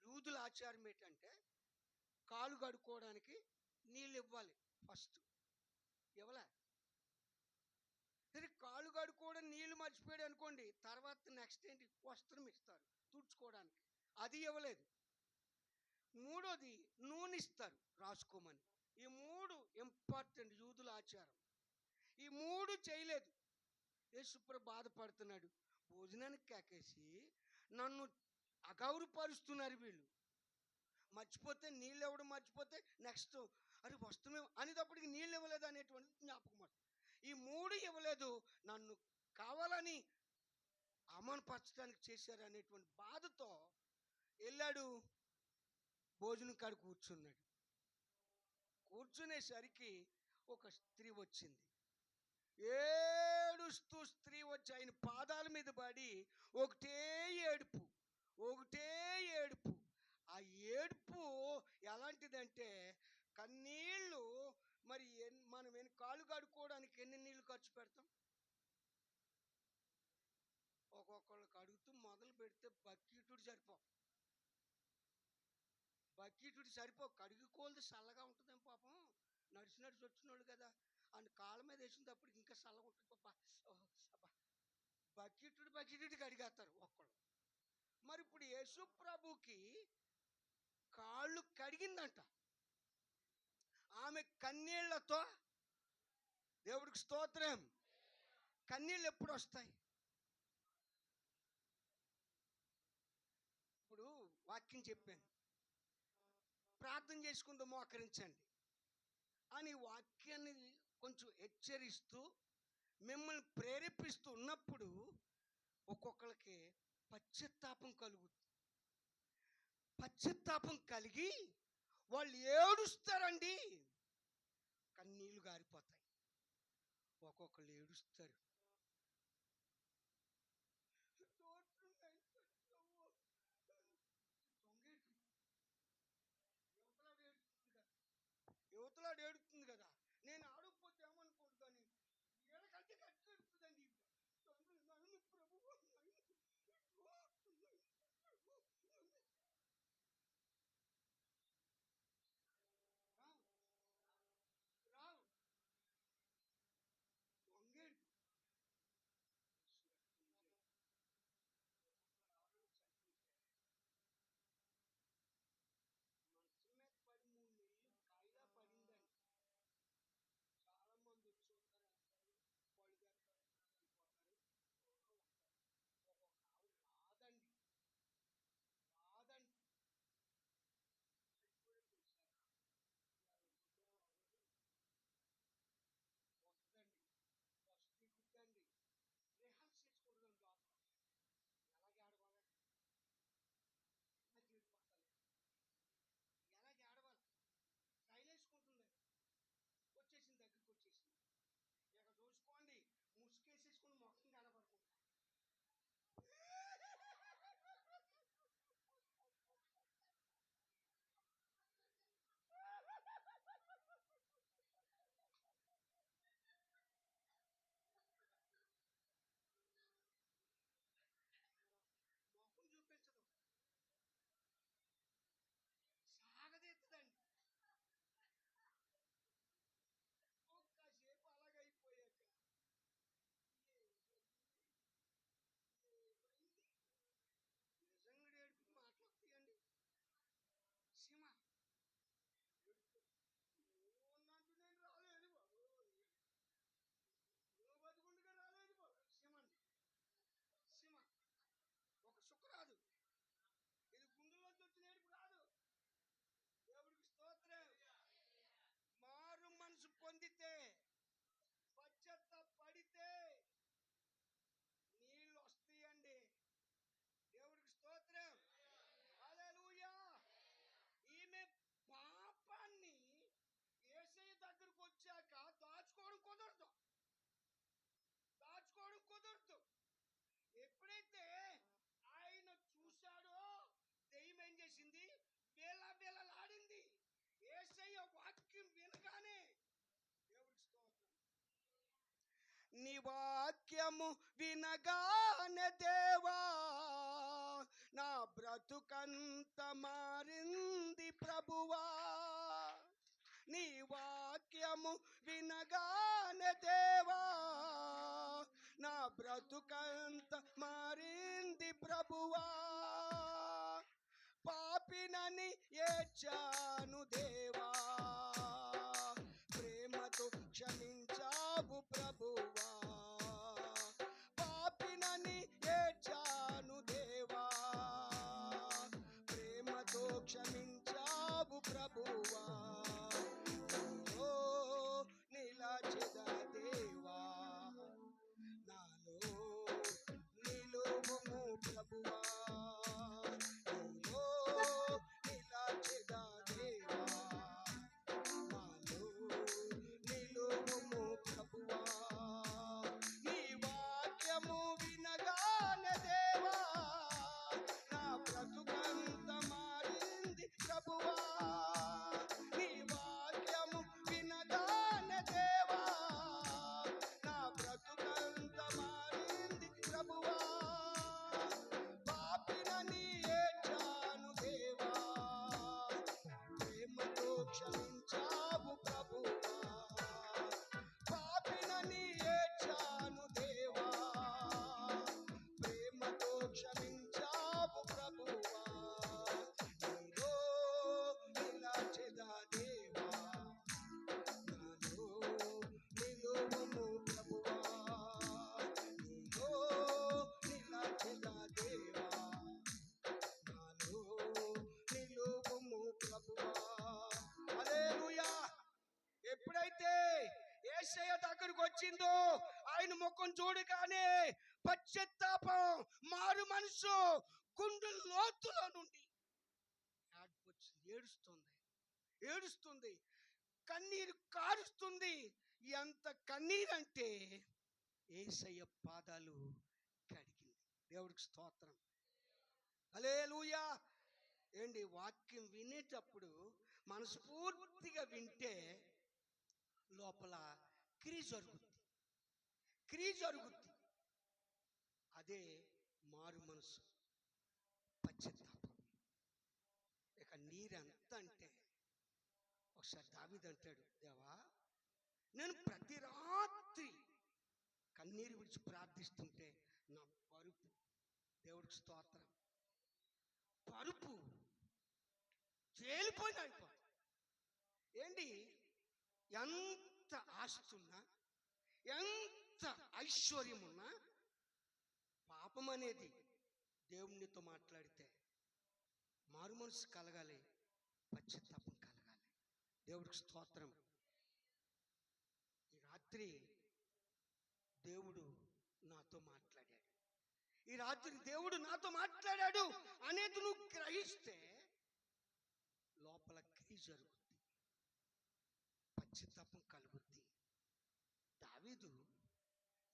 యూదుల ఆచారం ఏంటంటే కాలు కడుక్కోవడానికి నీళ్ళు ఇవ్వాలి ఫస్ట్. ఇవ్వలే. సరే కాలు కడుక్కోవడం నీళ్ళు మర్చిపోయాడు అనుకోండి, తర్వాత నెక్స్ట్ ఏంటి? వస్త్రం ఇస్తారు తుడుచుకోవడానికి, అది ఇవ్వలేదు. మూడోది నూనె ఇస్తారు రాసుకోమని. ఈ 3 ఇంపార్టెంట్ యూదుల ఆచారం. ఈ 3 చేయలేదు. యేసుప్రభు బాధపడుతున్నాడు. భోజనానికి కాకేసి నన్ను అగౌరవపరుస్తున్నారు వీళ్ళు. మర్చిపోతే నీళ్ళు ఇవ్వడం మర్చిపోతే నెక్స్ట్ అది వస్తుమే అనేటప్పటికి నీళ్ళు ఇవ్వలేదు అనేటువంటి జ్ఞాపకం వస్తుంది. ఈ 3 ఇవ్వలేదు, నన్ను కావాలని అవమానపరచడానికి చేశారు అనేటువంటి బాధతో వెళ్ళాడు. భోజనం కాడ కూర్చున్నాడు. కూర్చునేసరికి ఒక స్త్రీ వచ్చింది. ఏడుస్తూ స్త్రీ వచ్చి ఆయన పాదాల మీద పడి ఒకటే ఏడుపు. ఆ ఏడుపు ఎలాంటిదంటే కన్నీళ్ళు. మరి మనం కాలు కడుక్కోవడానికి ఎన్ని నీళ్ళు ఖర్చు పెడతాం? ఒక్కొక్కళ్ళకి అడుగుతూ మొదలు పెడితే బకెటుడు సరిపో కడుగుకోలది చల్లగా ఉంటుందేమో పాపం. నడిచి వచ్చినోళ్ళు కదా అని కాళ్ళ మీద వేసినప్పుడు ఇంకా చల్లగా ఉంటుంది. అబ్బా బకెటుడు కడిగేస్తారు ఒక్కళ్ళు. మరి ఇప్పుడు యేసు ప్రభుకి కాళ్ళు కడిగిందంట ఆమె కన్నీళ్లతో. దేవుడికి స్తోత్రం. కన్నీళ్ళు ఎప్పుడు వస్తాయి? ఇప్పుడు వాక్యం చెప్పాను, ప్రార్థన చేసుకుంటూ మోకరించండి అని వాక్యాన్ని కొంచెం హెచ్చరిస్తూ మిమ్మల్ని ప్రేరేపిస్తూ ఉన్నప్పుడు ఒక్కొక్కరికి పశ్చాత్తాపం కలుగుతుంది. పశ్చాత్తాపం కలిగి వాళ్ళు ఏడుస్తారండి, కన్నీళ్లు గారిపోతాయి. ఒక్కొక్కళ్ళు ఏడుస్తారు. యువతలాడు ఏడుతుంది కదా, నేను ఆడకపోతే ఏమనుకోడు, కానీ ఏడకంటే కట్టి ఏడుతుందండి. నన్ను ప్రభు రావు వంగేడు. మంచం మీద పడి 3 నెలలు కాయిలా పడిందండి. వాక్యము వినగానే దేవా నా బ్రతుకంత మారింది ప్రభువా. నీ వాక్యము వినగానే దేవా నా బ్రతుకంత మారింది ప్రభువా. పాపినని ఏడ్చాను దేవా ప్రేమతో క్షమించావు ప్రభువా. పాపినని ఏడ్చాను దేవా ప్రేమతో క్షమించావు ప్రభువా. ఓ నిలచెద దేవా నాలో నిలువుము ప్రభువా. క్షమించావు ప్రభువా. పాపినని ఏడ్చాను దేవా ప్రేమతో క్షమించావు ప్రభువా. నీలో నిలచెదా దేవా నాలో నిలువుము ప్రభువా. నీలో నిలచెదా దేవా నాలో నిలువుము ప్రభువా. హల్లెలూయా. ఎప్పుడైతే యేసయ్య దగ్గరకు వచ్చిందో ఆయన ముఖం చూడగానే పశ్చాత్తాపం మారు మనసు గుండె లోతులో నుండి ఏడుస్తుంది కన్నీరు కారుస్తుంది. ఎంత కన్నీరు అంటే యేసయ్య పాదాలు కడిగింది. దేవుడికి స్తోత్రం. హల్లెలూయా. ఏంటి వాక్యం వినేటప్పుడు మనస్ఫూర్తిగా వింటే లోపల క్రియ జరుగుద్ది. అదే మారు మనసు పశ్చాత్తాపం. ఇక నీరెంత అంటే ఒకసారి దావీదు అంటాడు, దేవా నేను ప్రతి రాత్రి కన్నీరు విడిచి ప్రార్థిస్తుంటే నా పరుపు, దేవుడికి స్తోత్రం, పరుపు తేలిపోయింది అయిపో. ఏంటి ఎంత ఆస్తున్నా ఎంత ఐశ్వర్యం ఉన్నా పాపం అనేది దేవునితో మాట్లాడితే మారు మనసు కలగాలి, పశ్చాత్తాపం కలగాలి. దేవుడికి స్తోత్రం. ఈ రాత్రి దేవుడు నాతో మాట్లాడాడు, ఈ రాత్రి దేవుడు నాతో మాట్లాడాడు అనేది నువ్వు గ్రహిస్తే లోపల క్రియ జరుగుద్ది, పశ్చాత్తాపం కలుగుద్ది. దావీదు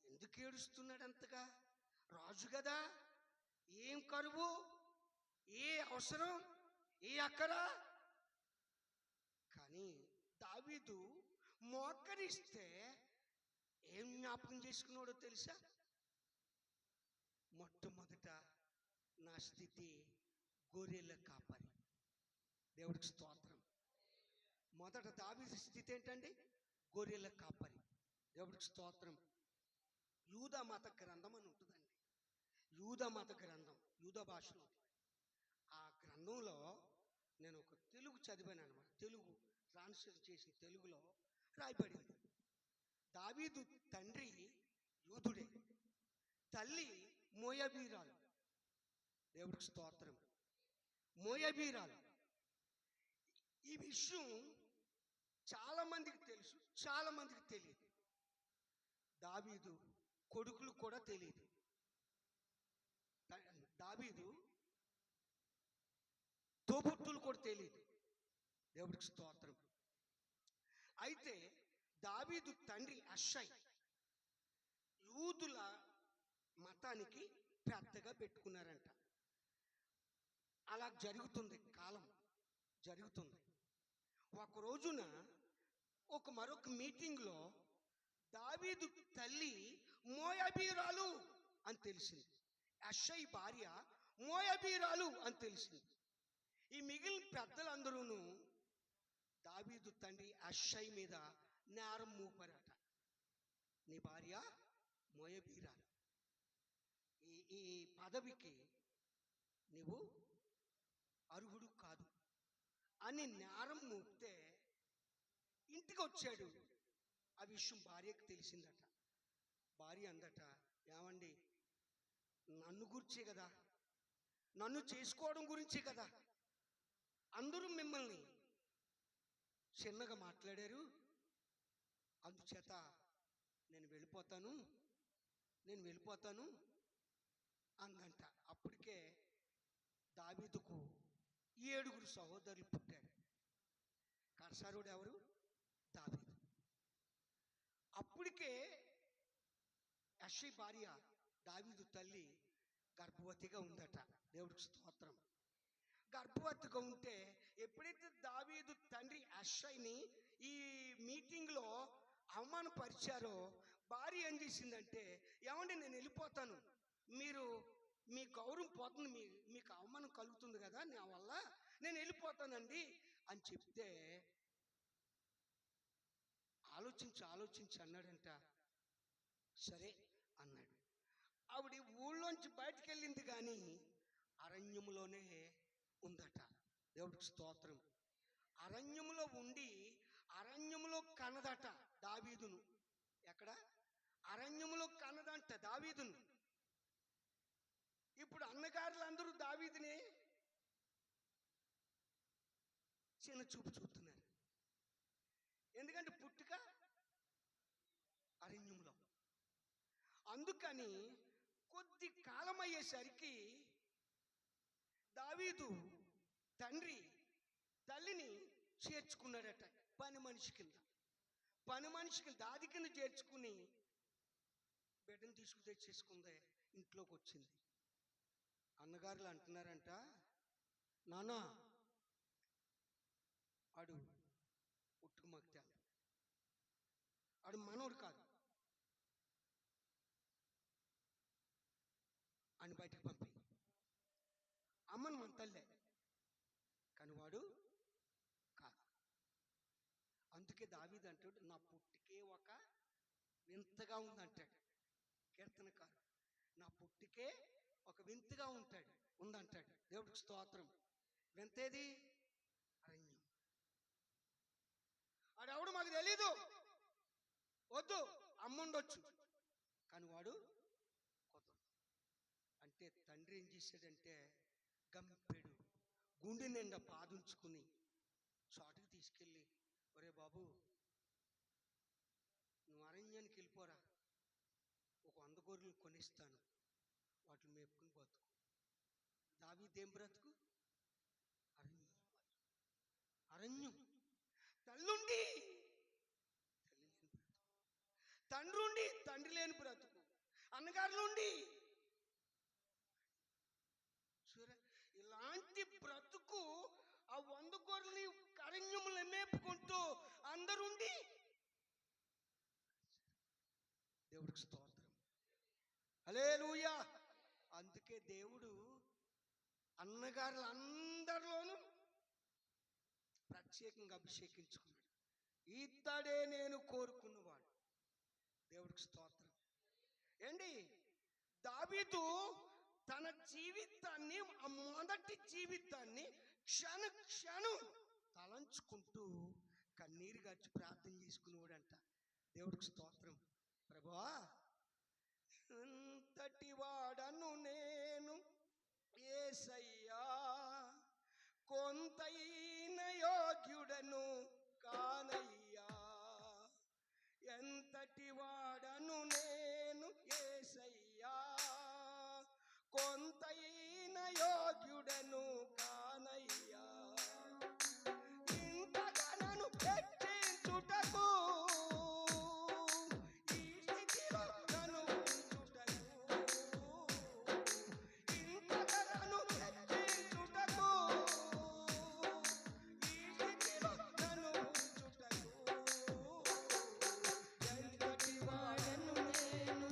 ఎందుకు ఏడుస్తున్నాడు అంతగా? రాజు కదా, ఏం కరువు, ఏ అవసరం, ఏ అక్కర. కానీ దావీదు మోకరిస్తే ఏం జ్ఞాపకం చేసుకున్నాడో తెలుసా? మొట్టమొదట నా స్థితి గొర్రెల కాపరి. దేవుడికి స్తోత్రం. మొదట దావీదు స్థితి ఏంటండి? గొర్రెల కాపరి. దేవుడికి స్తోత్రం. యూదా మత గ్రంథం అని ఉంటుందండి. యూదా మత గ్రంథం యూదా భాషలో. ఆ గ్రంథంలో నేను ఒక తెలుగు చదివాను అనమాట. తెలుగు ట్రాన్స్లేట్ చేసి తెలుగులో రాయబడింది. దావీదు తండ్రి యూదుడే, తల్లి మోయాబీరాలు. దేవుడికి స్తోత్రం. మోయాబీరాలు. ఈ విషయం చాలా మందికి తెలుసు, చాలా మందికి తెలియదు. దావీదు కొడుకులు కూడా తెలియదు. దావీదు తోబుట్టులు కూడా తెలియదు. దేవుడికి స్తోత్రం. అయితే దావీదు తండ్రి అషై యూదుల మతానికి పెద్దగా పెట్టుకున్నారంట. అలా జరుగుతుంది, కాలం జరుగుతుంది. ఒక రోజున మరొక మీటింగ్లో దావీదు తల్లి మోయాబీరాలు అని తెలిసింది. యెషై భార్య మోయాబీరాలు అని తెలిసింది. ఈ మిగిలిన పెద్దలందరూను దావీదు తండ్రి యెషై మీద నేరం మోపారట. నీ భార్య మోయాబీరాలు, ఈ ఈ పదవికి నీవు అర్హుడు కాదు అని నేరం మోపితే ఇంటికి వచ్చాడు. ఆ విషయం భార్యకు తెలిసిందట. భార్య అందట, ఏమండి, నన్ను గురించే కదా, నన్ను చేసుకోవడం గురించే కదా అందరూ మిమ్మల్ని చిన్నగా మాట్లాడారు, అందుచేత నేను వెళ్ళిపోతాను అందంట. అప్పటికే దావీదుకు 7 సహోదరులు పుట్టారు. కర్సారుడు ఎవరు? దావీదు. అప్పటికే యెషై భార్య దావీదు తల్లి గర్భవతిగా ఉందట. దేవుడికి స్తోత్రం. గర్భవతిగా ఉంటే ఎప్పుడైతే దావీదు తండ్రి యెషైని ఈ మీటింగ్లో అవమానపరిచారో భార్య ఏం చేసిందంటే, ఏమండి నేను వెళ్ళిపోతాను, మీ గౌరవం పోతుంది, మీకు అవమానం కలుగుతుంది కదా నా వల్ల, నేను వెళ్ళిపోతానండి అని చెప్తే ఆలోచించి అన్నాడంట. సరే అన్నాడు. ఆవిడ ఊళ్ళోంచి బయటికి వెళ్ళింది కానీ అరణ్యంలోనే ఉందట. దేవుడికి స్తోత్రం. అరణ్యంలో ఉండి అరణ్యంలో కన్నదట దావీదును. ఎక్కడ? అరణ్యంలో కన్నదంట దావీదును. ఇప్పుడు అన్నగారులు అందరూ దావీదునే చిన్న చూపు చూస్తున్నారు. ఎందుకంటే పుట్టుక అరణ్యంలో. అందుకని కొద్ది కాలం అయ్యేసరికి దావీదు తండ్రి తల్లిని చేర్చుకున్నాడట. పని మనిషి కింద దాది కింద చేర్చుకుని బిడ్డను తెచ్చేసుకుందే ఇంట్లోకి వచ్చింది. అన్నగారులు అంటున్నారంట, నానా ఆడు పుట్టుకు మగ్గాలి, ఆడు మనోడు కాదు అని బయటకు పంపి, అమ్మను మన తల్లే కానీ వాడు కాదు. అందుకే దావీదు అంటాడు, నా పుట్టికే ఒక వింతగా ఉందంటాడు కీర్తనకారు. నా పుట్టికే ఒక వింతగా ఉందంటాడు. దేవుడికి స్తోత్రం. వింతేది? అరణ్యం. ఆడెవడు మాకు తెలీదు, వద్దు, అమ్ముండొచ్చు కానీ వాడు కుదరదు అంటే తండ్రి ఏం చేశాడంటే గంపెడు గుండె నిండా పాదుంచుకుని చాటుకు తీసుకెళ్ళి, ఒరే బాబు, నువ్వు అరణ్యానికి వెళ్ళిపోరా, ఒక 100 గొర్రెలు కొనిస్తాను, వాటిని మేపుకుని బతుకు. దావీదేం బ్రతుకు? అరణ్యం. తల్లుండి తల్లి లేని బ్రతుకు, తండ్రుండి తండ్రి లేని బ్రతుకు, అన్నగారులుండి ఇలాంటి బ్రతుకు. ఆ 100 గొర్రెల్ని అరణ్యములు మేపుకుంటూ అందరుండి. దేవుడికి స్తోత్రం. హల్లెలూయా. అందుకే దేవుడు అన్నగారులందరిలోనూ ప్రత్యేకంగా అభిషేకించుకున్నాడు. ఇతడే నేను కోరుకున్నవాడు. దేవుడికి స్తోత్రం. ఏంటి? దావీదు తన జీవితాన్ని, ఆ మొదటి జీవితాన్ని క్షణం తలంచుకుంటూ కన్నీరు గార్చి ప్రార్థన చేసుకునేవాడంట. దేవుడికి స్తోత్రం. ప్రభువా, ఎంతటి వాడను నేను యేసయ్యా, కొంతైన యోగ్యుడను కానయ్యా. ఎంతటి వాడను నేను యేసయ్యా, కొంతైన యోగ్యుడను కానయ్యా. ఇంతగా నన్ను హెచ్చించుటకు, ఈ స్థితిలో నన్ను ఉంచుటకు, ఇంతగా నన్ను హెచ్చించుటకు, ఈ స్థితిలో నన్ను ఉంచుటకు. ఎంతటి వాడను నేను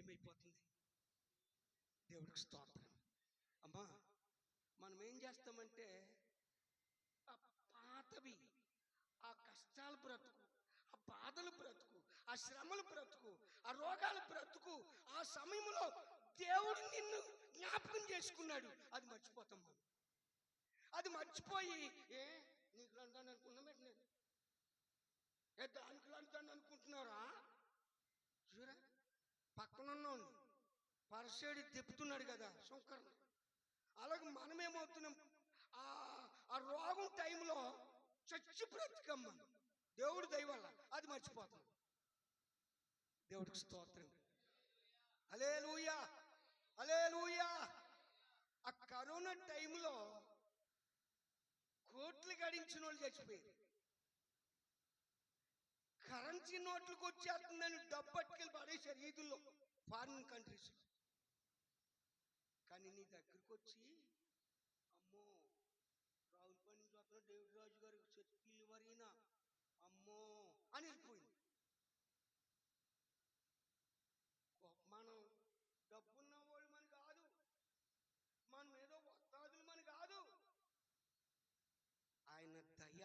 ఏమైపోతుంది? దేవుడికి స్తోత్రం. అమ్మా, మనం ఏం చేస్తామంటే ఆ పాతవి, ఆ కష్టాల బ్రతుకు, ఆ బాధల బ్రతుకు, ఆ శ్రమల బ్రతుకు, ఆ రోగాల బ్రతుకు, ఆ సమయంలో దేవుడు నిన్ను జ్ఞాపకం చేసుకున్నాడు, అది మర్చిపోతాం మనం. అది మర్చిపోయి ఏ నీకు లంటాను అనుకున్నా నేను, ఏ దానికి లంటాను అనుకుంటున్నారా? చూరా, పక్కనున్నోని పరసేడి తిప్పుతున్నాడు కదా శంకరుడు. అలాగే మనమేమవుతున్నాం, ఆ రోగం టైంలో చచ్చి బ్రతికమ్మ దేవుడు దయ వల్ల అది మర్చిపోతాం. దేవుడికి స్తోత్రం. హల్లెలూయా, హల్లెలూయా. ఆ కరోనా టైంలో కోట్లు గడించిన వాళ్ళు చచ్చిపోయారు. కరెన్సీ నోట్లకు వచ్చేస్తుందని డబ్బు పట్టుకెళ్ళి పడేశారు ఈదుల్లో, ఫారిన్ కంట్రీస్. కానీ నీ దగ్గరకు వచ్చి అమ్మో రావుల పని నుంచి వస్తున్న డేవిడ్ రాజు గారు చెట్లు వరినా అమ్మో అని వెళ్ళిపోయింది. మనం డబ్బున్న వాళ్ళు మన కాదు, మనం ఏదో వస్తాదులు మన కాదు, ఆయన దయ.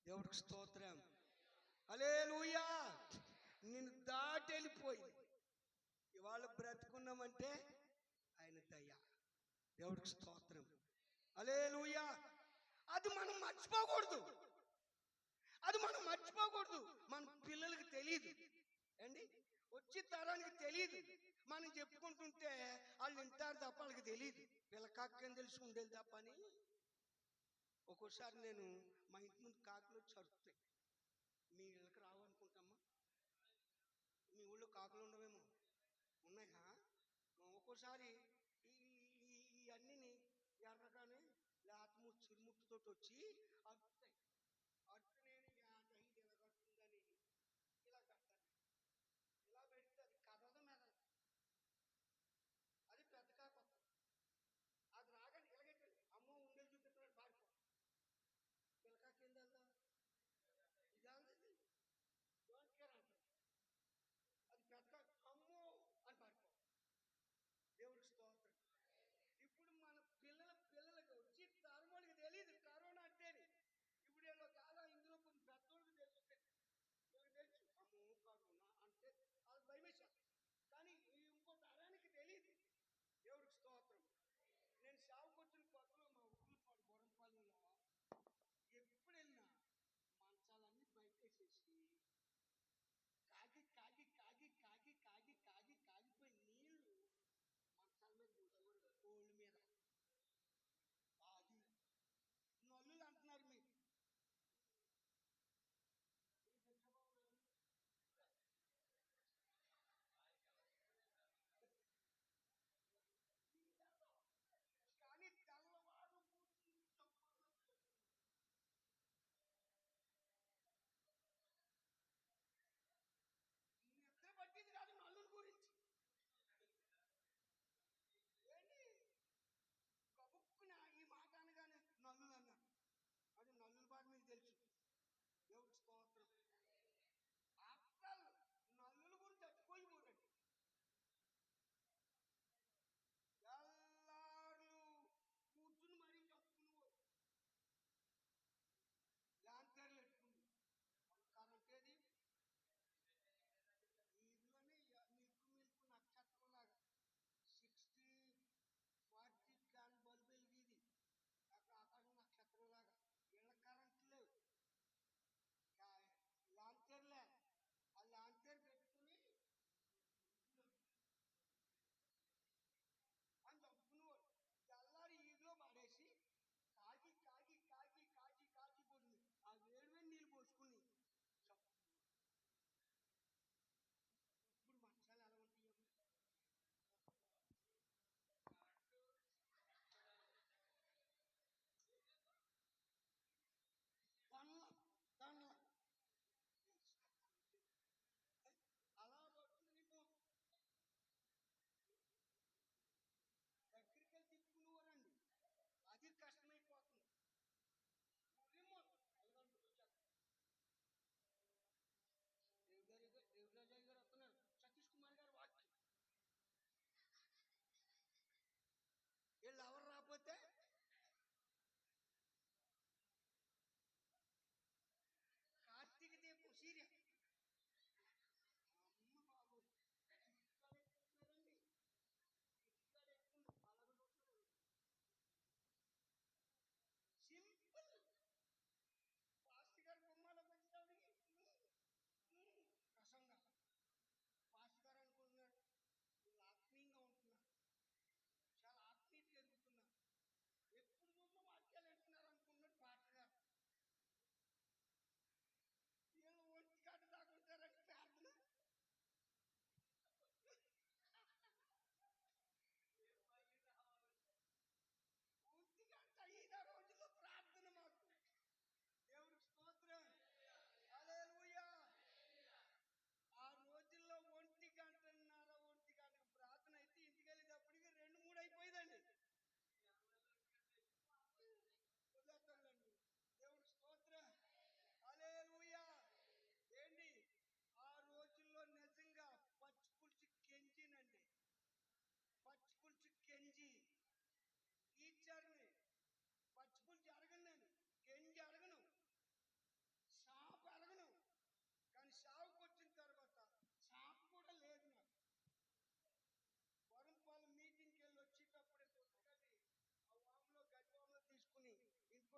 దేవుడికి స్తోత్రం. హల్లెలూయా. నిన్ను దాటి వెళ్ళిపోయింది. ఇవాళ బ్రతుకున్నామంటే ఆయన దయ. దేవుడికి స్తోత్రం. హల్లెలూయా. అది మనం మర్చిపోకూడదు, అది మనం మర్చిపోకూడదు. మన పిల్లలకి తెలియదు అండి, వచ్చే తరానికి తెలియదు. మనం చెప్పుకుంటుంటే వాళ్ళు వింటారు తప్ప వాళ్ళకి తెలియదు. పిల్లకాకేం తెలిసి ఉండేది తప్ప అని. ఒక్కోసారి నేను మా ఇంటి ముందు కాకులు వచ్చి అరుస్తాయి. మీ ఇళ్ళకి రావనుకుంటామా? మీ ఊళ్ళో కాకులు ఉండవేమో, ఉన్నాయా? ఒక్కోసారి ఈ అన్నిని ఎర్రగానే లేత చిరుముట్టుతో వచ్చి అరుస్తాయి. అరుపు నేను ఇలా కడుతుందని ఇలా కడతాను. ఇలా పెడితే అది కదలదు మీద, అది పెద్ద కాకపోతుంది. అది రాగానే ఇలాగెట్టాలి, అమ్మో ఉండేది చూపిస్తున్నాడు పారిపో. పిల్లకాకి ఏం తెలుదా? ఇది డోంట్ కేర్ అంటారు. అది పెద్ద అమ్మో అని పారిపో. దేవుడికి స్తోత్రం. ఇప్పుడు మన పిల్లలకి వచ్చి తరమోడికి తెలియదు కరోనా అంటేని. ఇప్పుడు ఏదో కాలం ఇందులో కొన్ని పెద్దోళ్ళకి తెలుస్తుంది, వీళ్ళకి తెలుసు అమ్మో కరోనా అంటే అది భయమేశారు. కానీ ఇంకో తరానికి తెలియదు. దేవుడికి స్తోత్రం. నేను సాగుకొచ్చిన కొత్తలో మా ఊళ్ళపాడు గొర్రంపాలెంలో ఎప్పుడు వెళ్ళినా మంచాలన్నీ బయటేసేసి కాగి కాగి కాగి కాగి కాగి కాగి కాగిపోయి నీళ్లు మంచాల మీద పోసేవాడు, కోళ్ళ మీద. అది నల్లులు అంటున్నారు మీరు. కానీ తెల్లవారు నిద్ర పట్టింది కాదు నల్లుల గురించి. ఏంటి కబుక్కున ఈ మాట అనగానే నల్లులు అన్నారు. అది నల్లుల బాధ మీకు తెలుసు. దేవుడి స్తోత్రం. అసలు నల్లుల గురించి చచ్చిపోయిపోరండి. ఎల్లారు కూర్చుని మరీ కప్పుకునేవారు, యాంతర్లు ఎట్టుకుని. కరెంట్ ఏది వీధిలోనే మిల్కు నక్షత్రం లాగా 60-40 క్యాన్ బల్బు వెలిగేది అక్కడ ఆకాశం నక్షత్రం లాగా. ఇళ్ళ కరెంట్ లేవు,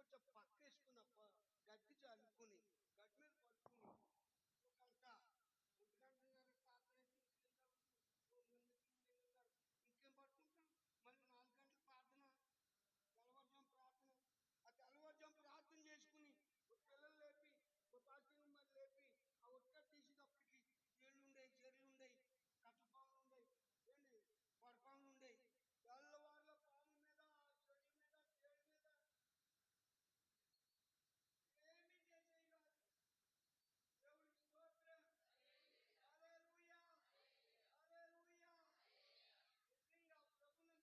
కొంచెం పక్క వేసుకున్న గడ్డి చల్లుకుని గడ్డి మీద పడుకుని ఒక గంట 1 గంటన్నర ప్రార్థన ఇంకేం పడుకుంటాం. మళ్ళీ 4 గంటల ప్రార్థన, తెల్లవారుజాము ప్రార్థన. ఆ తెల్లవారుజాము ప్రార్థన చేసుకుని పిల్లలు లేపి మరి లేపి ఆ ఒక్క తీసేటప్పటికి నీళ్లు ఉండేవి, చెరువులు ఉండేవి, కట్టపాములు ఉండేవి, ఏంటి వడపాములు ఉండేవి. తెల్లవారుల పాముల మీద, చెట్ల మీద, తేళ్ల మీద ఏమి చేసేవి కాదు. దేవుడికి స్తోత్రం. హల్లెలూయా, హల్లెలూయా. నిజంగా ప్రభునందుకు మన దేవుని బిడ్డలారా, అలాంటి ప్రార్థన జీవితం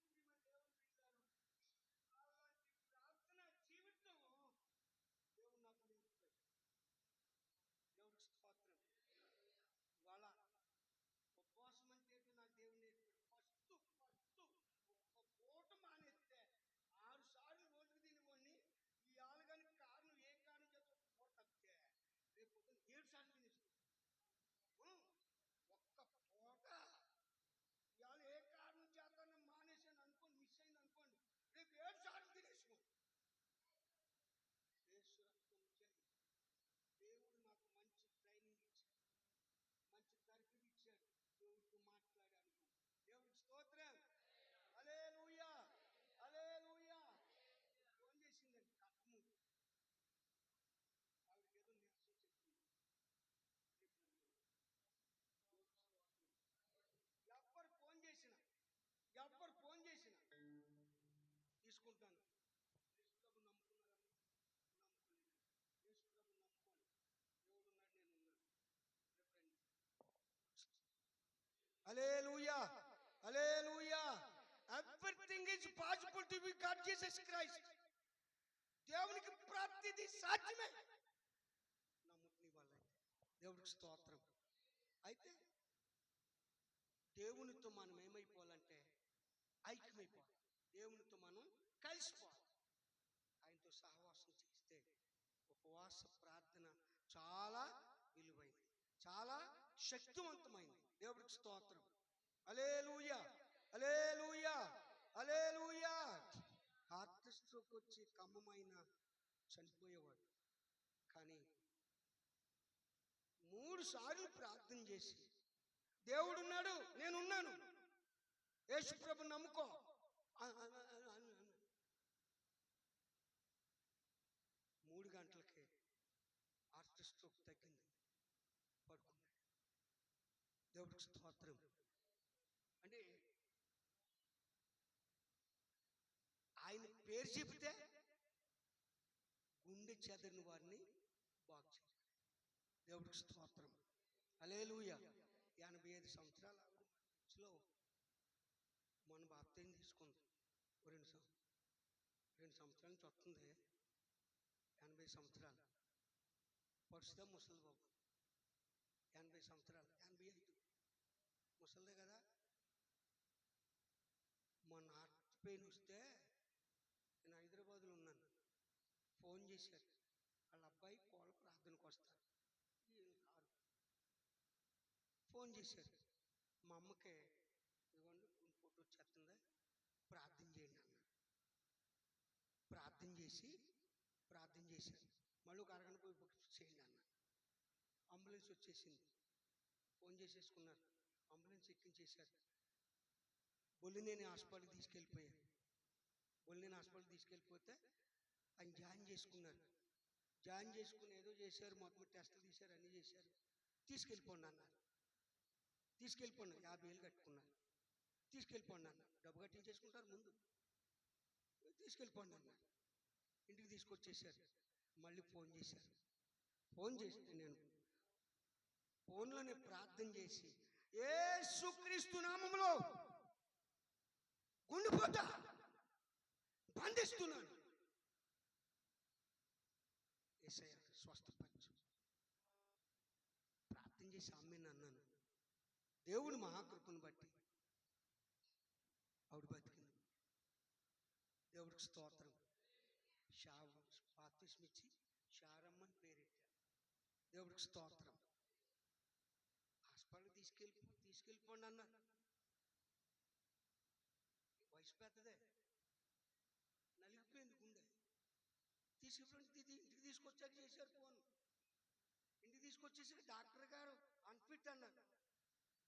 దేవుడు నాకు నేర్పాడు. దేవుడికి స్తోత్రం. ఇవాళ ఉపవాసం అంటే నాకు దేవుడు నేర్పాడు. ఫస్ట్ ఒక్క పూట మానేస్తే 6 సార్లు రోజుకు తినేవాడిని. ఈ ఆలుగానికి కారణం ఏ కారణం చేత ఒక పూట తప్పితే రేపు 7 సార్లు తినేసుకుంటాను. ఒక్క పూట ఇవాళ ఏ కారణం చేత మానేసాను అనుకోండి, మిస్ అయింది అనుకోండి, రేపు 7 సార్లు తినేసుకోండి. దేవుడు నాకు మంచి ట్రైనింగ్ ఇచ్చాడు, మంచి తరగతి ఇచ్చాడు. దేవుడితో మాట్లాడాను. దేవుడికి స్తోత్రం. హల్లెలూయా, హల్లెలూయా. ఫోన్ చేసిందండి కట్టము, ఆవిడకి ఏదో నీరసం చెప్పింది. ఎవ్వరు ఫోన్ చేసిన తీసుకుంటాను. యేసుప్రభు నమ్ముకున్నారమ్మా? నమ్ముకోలేదు. యేసుప్రభు నమ్ముకోండి. దేవుడు ఉన్నాడు, నేను ఉన్నాను. రేపండి. Hallelujah, hallelujah. Everything is possible to be God Jesus Christ. దేవునికి ప్రతిదీ సాధ్యమే నమ్ముకునే వాళ్ళైతే. దేవుడికి స్తోత్రం. అయితే దేవునితో మనం ఏమైపోవాలంటే ఐక్యమైపోవాలి. దేవునితో మనం కలిసిపోవాలి. ఆయనతో సహవాసం చేస్తే ఉపవాస ప్రార్థన చాలా విలువైనది, చాలా శక్తివంతమైనది. దేవుడికి స్తోత్రం. హల్లెలూయా, హల్లెలూయా, హల్లెలూయా. హార్ట్ స్ట్రోక్ వచ్చి కమ్మమైన చనిపోయేవాడు. కానీ 3 సార్లు ప్రార్థన చేసి దేవుడున్నాడు, నేనున్నాను, యేసుప్రభు నమ్ముకో 3 గంటలకే హార్ట్ స్ట్రోక్ తగ్గింది, పడుకున్నాడు. దేవుడికి స్తోత్రం. అంటే ఆయన పేరు చెబితే గుండె చెదరిన వారిని బాగు చేయాలి. దేవుడికి స్తోత్రం. హల్లెలూయా. 85 సంవత్సరాల ఆవిడలో మన బాప్తీసం తీసుకుంది. 2 సంవత్సరాల నుంచి వస్తుంది. 80 సంవత్సరాలు. పరుషుదా ముసలి బాబు. 80 సంవత్సరాలు, 85 ముసలిదే కదా. మొన్న హార్ట్ పెయిన్ వస్తే నేను హైదరాబాద్లో ఉన్నాను. ఫోన్ చేశారు, వాళ్ళ అబ్బాయి కోళ్ళ ప్రార్థనకు వస్తారు. కారు ఫోన్ చేశారు. మా అమ్మకి ఇదిగోండి ఫోటో వచ్చేస్తుందా, ప్రార్థన చేయండి అన్నారు. ప్రార్థన చేశారు. మళ్ళీ ఒక అరగంట పోయి బుక్ చేయండి అన్నారు. అంబులెన్స్ వచ్చేసింది. ఫోన్ చేసేసుకున్నారు. అంబులెన్స్ ఎక్కించేశారు. బొల్లినేని హాస్పిటల్కి తీసుకెళ్ళిపోయారు. బొల్లినేని హాస్పిటల్కి తీసుకెళ్ళిపోతే ఆయన జాయిన్ చేసుకున్నారు. జాయిన్ చేసుకుని ఏదో చేశారు, మొత్తం టెస్టులు తీశారు, అన్నీ చేశారు. తీసుకెళ్ళిపోండి అన్నారు. 50,000 కట్టుకున్నారు. తీసుకెళ్ళిపోండి అన్నారు. డబ్బు కట్టించేసుకుంటారు ముందు. తీసుకెళ్ళిపోండి అన్నారు. ఇంటికి తీసుకొచ్చేసారు. మళ్ళీ ఫోన్ చేశారు. ఫోన్ చేస్తే నేను ఫోన్లోనే ప్రార్థన చేసి యేసుక్రీస్తు నామములో గుండెపోట బంధిస్తున్నాను, యేసయ్య స్వస్థపరచు. ప్రార్థన చేసి అమ్మని అన్నాను. దేవుని మహాకృపను బట్టి ఆవిడ బతికింది. దేవుడికి స్తోత్రం. బాప్తిస్మం ఇచ్చి శారమ్మని పేరెట్టారు. దేవుడికి స్తోత్రం. హాస్పిటల్కి తీసుకెళ్ళిపోండి అన్నారు. వయసు పెద్దదే, నలిగిపోయింది గుండె. ఇంటికి తీసుకొచ్చాక చేశారు ఫోన్. ఇంటికి తీసుకొచ్చేసి డాక్టర్ గారు అన్ఫిట్ అన్నారు.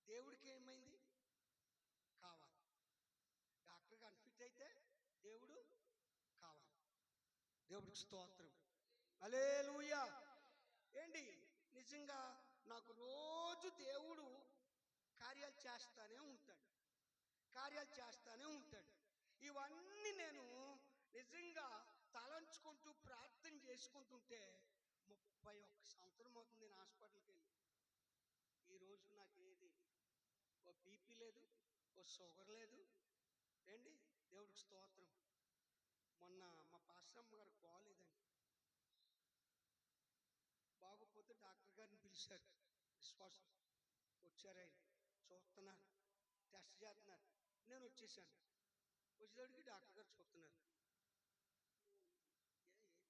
దేవుడికి ఏమైంది? కావాలి. డాక్టర్కి అన్ఫిట్ అయితే దేవుడు కావాలి. దేవుడికి స్తోత్రం. హల్లెలూయా. ఏంటి నిజంగా నాకు రోజు దేవుడు కార్యాలు చేస్తానే ఉంటాడు, కార్యాలు చేస్తానే ఉంటాడు. ఇవన్నీ నేను నిజంగా తలంచుకుంటూ ప్రార్థన చేసుకుంటుంటే 31 సంవత్సరం అవుతుంది నేను హాస్పిటల్కి వెళ్ళి. ఈరోజు నాకు ఏది ఓ బీపీ లేదు, ఓ షుగర్ లేదు. ఏంటి దేవుడికి స్తోత్రం. మొన్న మా పాస్టమ్మ గారికి బాగోలేదండి. బాగోపోతే డాక్టర్ గారిని పిలిచారు. విశ్వాసం వచ్చారు, ఆయన చూస్తున్నారు, టెస్ట్ చేస్తున్నారు. నేను వచ్చేసాను. వచ్చేటప్పటికి డాక్టర్ గారు చూస్తున్నారు.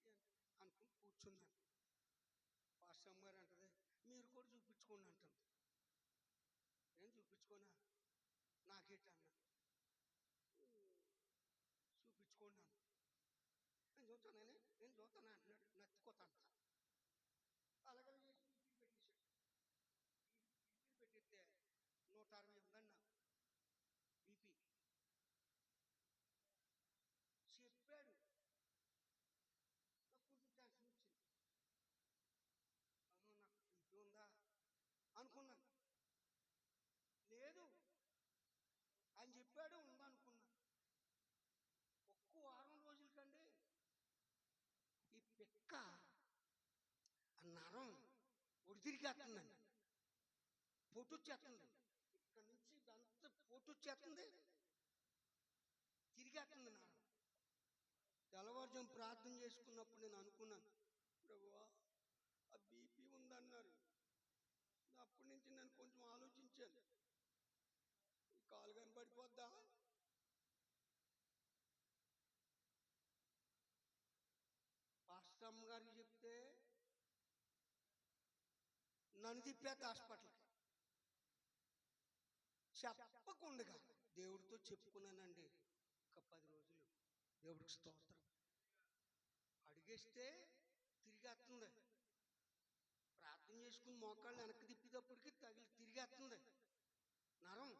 ఏంటి అనుకుని కూర్చున్నాను. పాస్టమ్మ గారు అంటది, మీరు కూడా చూపించుకోండి అంటుంది. నేను చూపించుకోనా? నాకేంటన్నా? చూపించుకోండి అన్న. నేను చూస్తానని, నేను చూస్తాను అంటున్నాడు. నత్తుకోతాను. అలాగే పెట్టేశాడు. పెట్టిస్తే 160 ఉందండి నాకు బీపీ. చెప్పాడు. నాకు కొంచెం టెన్షన్ వచ్చింది. అవును, నాకు బీపీ ఉందా అనుకున్నాను. లేదు ఆయన చెప్పాడు ఉందా అనుకున్నాను. ఒక్క వారం రోజుల కంటే ఈ పిక్క ఆ నరం ఒడితిరిగేస్తుందండి, పొట్టు వచ్చేస్తుంది. ఇక్కడ నుంచి అంత పొట్టు వచ్చేస్తుంది, తిరిగేస్తుంది నరం. తెల్లవారుజాము ప్రార్థన చేసుకున్నప్పుడు నేను అనుకున్నాను, ప్రభువా ఆ బీపీ ఉందన్నారు. అప్పటి నుంచి నేను కొంచెం ఆలోచించాను, ఈ కాలు కనబడిపోద్దా? పాస్టమ్మ గారికి చెప్తే నన్ను తిప్పేది హాస్పిటల్కి. చెప్పకుండా దేవుడితో చెప్పుకున్నానండి. ఒక 10 రోజులు దేవుడికి స్తోత్రం. అడిగేస్తే తిరిగేస్తుంది. ప్రార్థన చేసుకుని మోకాళ్ళు వెనక్కి తిప్పేటప్పటికి తిరిగేస్తుంది నరం.